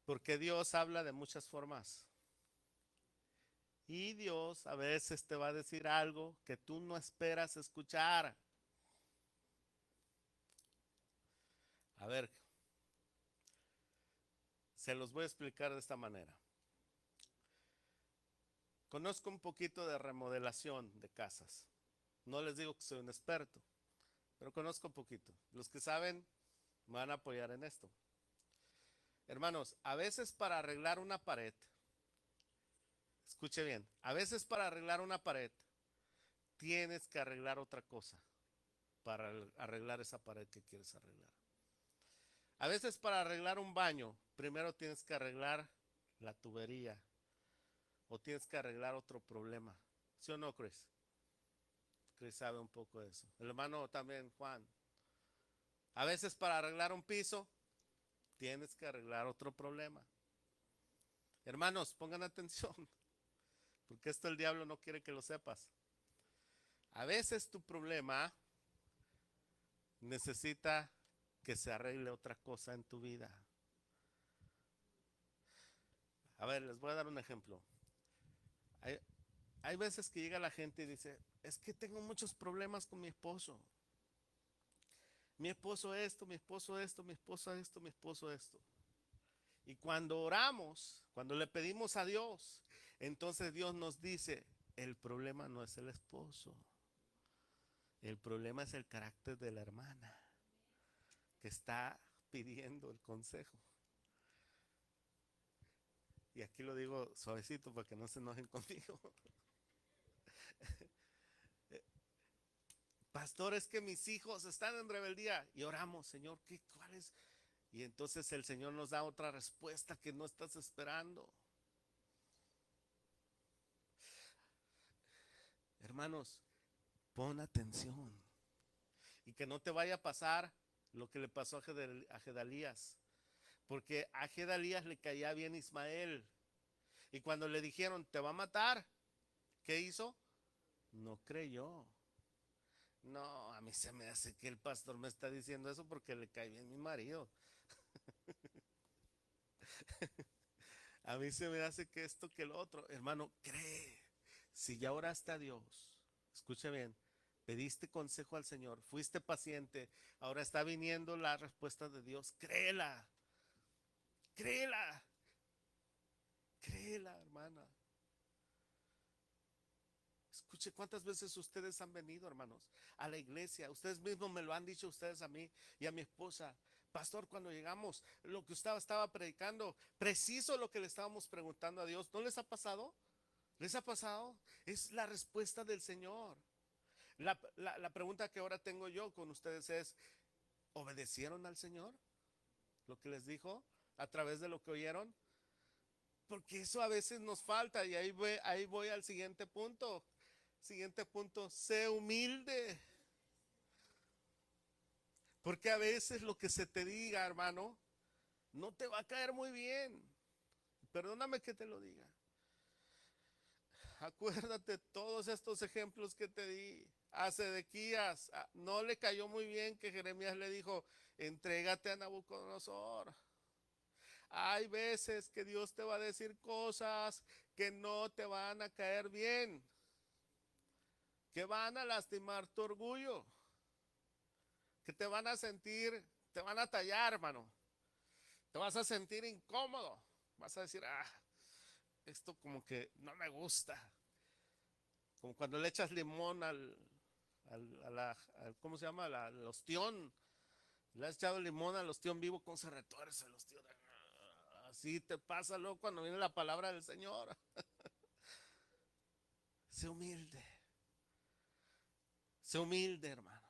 Porque Dios habla de muchas formas. Y Dios a veces te va a decir algo que tú no esperas escuchar. A ver, se los voy a explicar de esta manera. Conozco un poquito de remodelación de casas. No les digo que soy un experto, pero conozco un poquito. Los que saben me van a apoyar en esto. Hermanos, a veces para arreglar una pared, escuche bien, a veces para arreglar una pared tienes que arreglar otra cosa para arreglar esa pared que quieres arreglar. A veces para arreglar un baño, primero tienes que arreglar la tubería o tienes que arreglar otro problema. ¿Sí o no, Chris? Chris sabe un poco de eso. El hermano también, Juan. A veces para arreglar un piso, tienes que arreglar otro problema. Hermanos, pongan atención, porque esto el diablo no quiere que lo sepas. A veces tu problema necesita que se arregle otra cosa en tu vida. A ver, les voy a dar un ejemplo. Hay, hay veces que llega la gente y dice, es que tengo muchos problemas con mi esposo. Mi esposo esto, mi esposo esto, mi esposo esto, mi esposo esto. Y cuando oramos, cuando le pedimos a Dios, entonces Dios nos dice, el problema no es el esposo, el problema es el carácter de la hermana que está pidiendo el consejo. Y aquí lo digo suavecito para que no se enojen conmigo. Pastor, es que mis hijos están en rebeldía y oramos, Señor, ¿cuál es? Y entonces el Señor nos da otra respuesta que no estás esperando. Hermanos, pon atención y que no te vaya a pasar lo que le pasó a Gedalías, porque a Gedalías le caía bien Ismael y cuando le dijeron te va a matar, ¿qué hizo? No creyó. No, a mí se me hace que el pastor me está diciendo eso porque le cae bien mi marido. A mí se me hace que esto, que lo otro. Hermano, cree. Si ya oraste a Dios, escuche bien, pediste consejo al Señor, fuiste paciente, ahora está viniendo la respuesta de Dios. Créela, créela, créela, hermana. Escuche cuántas veces ustedes han venido, hermanos, a la iglesia. Ustedes mismos me lo han dicho ustedes a mí y a mi esposa. Pastor, cuando llegamos, lo que usted estaba predicando, preciso lo que le estábamos preguntando a Dios. ¿No les ha pasado? ¿Les ha pasado? Es la respuesta del Señor. La pregunta que ahora tengo yo con ustedes es, ¿obedecieron al Señor? Lo que les dijo a través de lo que oyeron. Porque eso a veces nos falta y ahí voy al siguiente punto. Siguiente punto, sé humilde. Porque a veces lo que se te diga, hermano, no te va a caer muy bien. Perdóname que te lo diga. Acuérdate todos estos ejemplos que te di. A Sedequías no le cayó muy bien que Jeremías le dijo, entrégate a Nabucodonosor. Hay veces que Dios te va a decir cosas que no te van a caer bien, que van a lastimar tu orgullo, que te van a sentir, te van a tallar, hermano. Te vas a sentir incómodo. Vas a decir, esto como que no me gusta. Como cuando le echas limón ¿cómo se llama? Al ostión. Le has echado limón al ostión vivo, con se retuerce el ostión. Así te pasa luego cuando viene la palabra del Señor. Sé humilde. Sé humilde, hermano.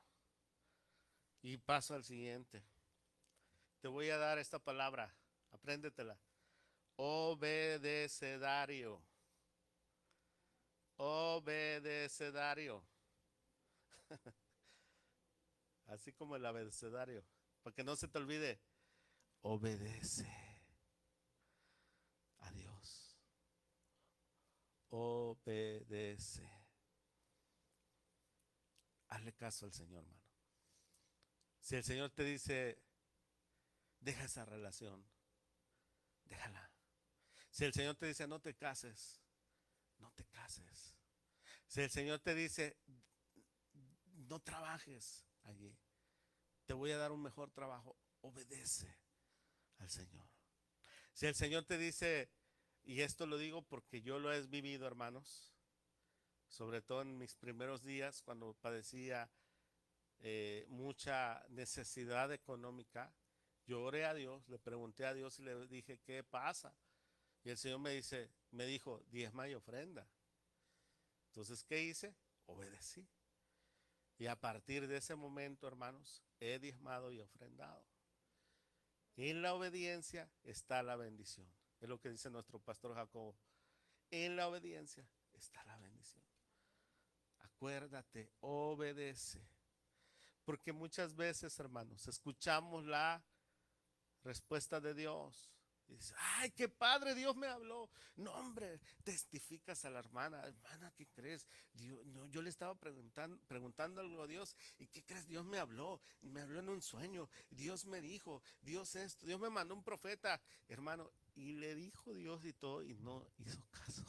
Y paso al siguiente. Te voy a dar esta palabra. Apréndetela. Obedecedario. Obedecedario. Así como el abecedario. Para que no se te olvide. Obedece a Dios. Obedece. Hazle caso al Señor, hermano. Si el Señor te dice, deja esa relación, déjala. Si el Señor te dice, no te cases, no te cases. Si el Señor te dice, no trabajes allí, te voy a dar un mejor trabajo, obedece al Señor. Si el Señor te dice, Y esto lo digo porque yo lo he vivido, hermanos, sobre todo en mis primeros días cuando padecía mucha necesidad económica. Yo oré a Dios, le pregunté a Dios y le dije, ¿qué pasa? Y el Señor me dijo, diezma y ofrenda. Entonces, ¿qué hice? Obedecí. Y a partir de ese momento, hermanos, he diezmado y ofrendado. En la obediencia está la bendición. Es lo que dice nuestro pastor Jacobo. En la obediencia está la bendición. Acuérdate, obedece. Porque muchas veces, hermanos, escuchamos la respuesta de Dios. Y dice, ay, qué padre, Dios me habló. No, hombre, testificas a la hermana. Hermana, ¿qué crees? Dios, no, yo le estaba preguntando algo a Dios. ¿Y qué crees? Dios me habló. Me habló en un sueño. Dios me dijo, Dios esto. Dios me mandó un profeta, hermano. Y le dijo Dios y todo y no hizo caso.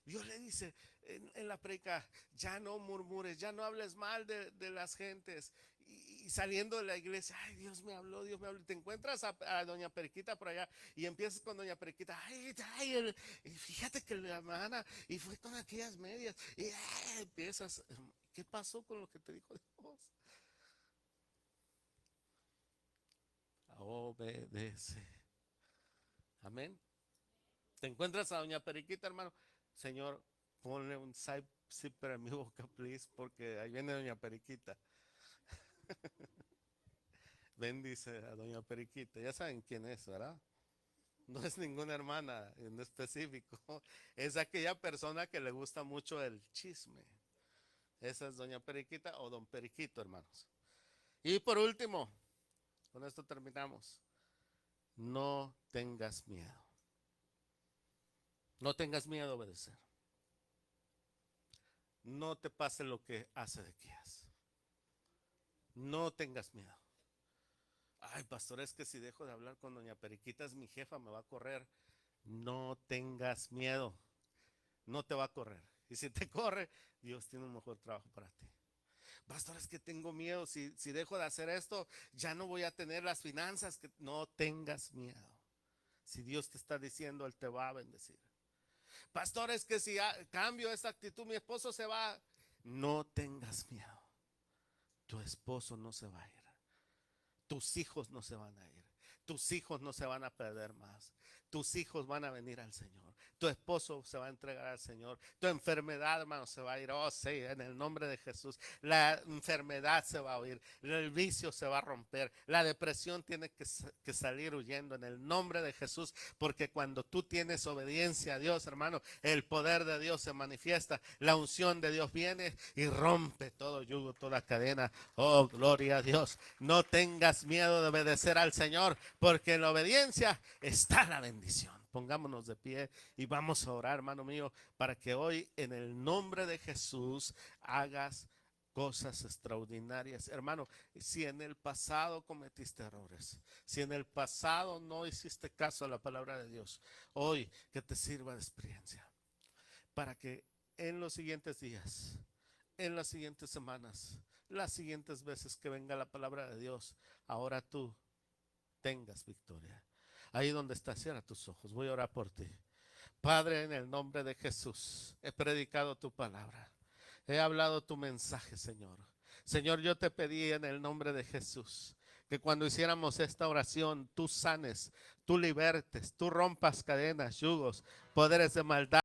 Dios le dice en la predica, ya no murmures, ya no hables mal de las gentes. Y saliendo de la iglesia, ay, Dios me habló, Dios me habló. Te encuentras a doña Periquita por allá y empiezas con doña Periquita, y fíjate que la hermana, y fue con aquellas medias, y empiezas, ¿qué pasó con lo que te dijo Dios? Obedece. Amén. Te encuentras a doña Periquita, hermano. Señor, ponle un zipper en mi boca, please, porque ahí viene doña Periquita. Bendice a doña Periquita. Ya saben quién es, ¿verdad? No es ninguna hermana en específico. Es aquella persona que le gusta mucho el chisme. Esa es doña Periquita o don Periquito, hermanos. Y por último, con esto terminamos. No tengas miedo. No tengas miedo a obedecer. No te pase lo que hace Ezequías. No tengas miedo. Ay, pastor, es que si dejo de hablar con doña Periquita es mi jefa, me va a correr. No tengas miedo. No te va a correr. Y si te corre, Dios tiene un mejor trabajo para ti. Pastor, es que tengo miedo. Si dejo de hacer esto, ya no voy a tener las finanzas. No tengas miedo. Si Dios te está diciendo, Él te va a bendecir. Pastor, es que si cambio esta actitud, mi esposo se va. No tengas miedo. Tu esposo no se va a ir. Tus hijos no se van a ir. Tus hijos no se van a perder más. Tus hijos van a venir al Señor. Tu esposo se va a entregar al Señor. Tu enfermedad, hermano, se va a ir. Oh, sí, en el nombre de Jesús. La enfermedad se va a oír. El vicio se va a romper. La depresión tiene que salir huyendo en el nombre de Jesús. Porque cuando tú tienes obediencia a Dios, hermano, el poder de Dios se manifiesta. La unción de Dios viene y rompe todo yugo, toda cadena. Oh, gloria a Dios. No tengas miedo de obedecer al Señor, porque en la obediencia está la bendición. Pongámonos de pie y vamos a orar, hermano mío, para que hoy en el nombre de Jesús hagas cosas extraordinarias. Hermano, si en el pasado cometiste errores, si en el pasado no hiciste caso a la palabra de Dios, hoy que te sirva de experiencia para que en los siguientes días, en las siguientes semanas, las siguientes veces que venga la palabra de Dios, ahora tú tengas victoria. Ahí donde estás, cierra tus ojos. Voy a orar por ti. Padre, en el nombre de Jesús, he predicado tu palabra. He hablado tu mensaje, Señor. Señor, yo te pedí en el nombre de Jesús que cuando hiciéramos esta oración, tú sanes, tú libertes, tú rompas cadenas, yugos, poderes de maldad.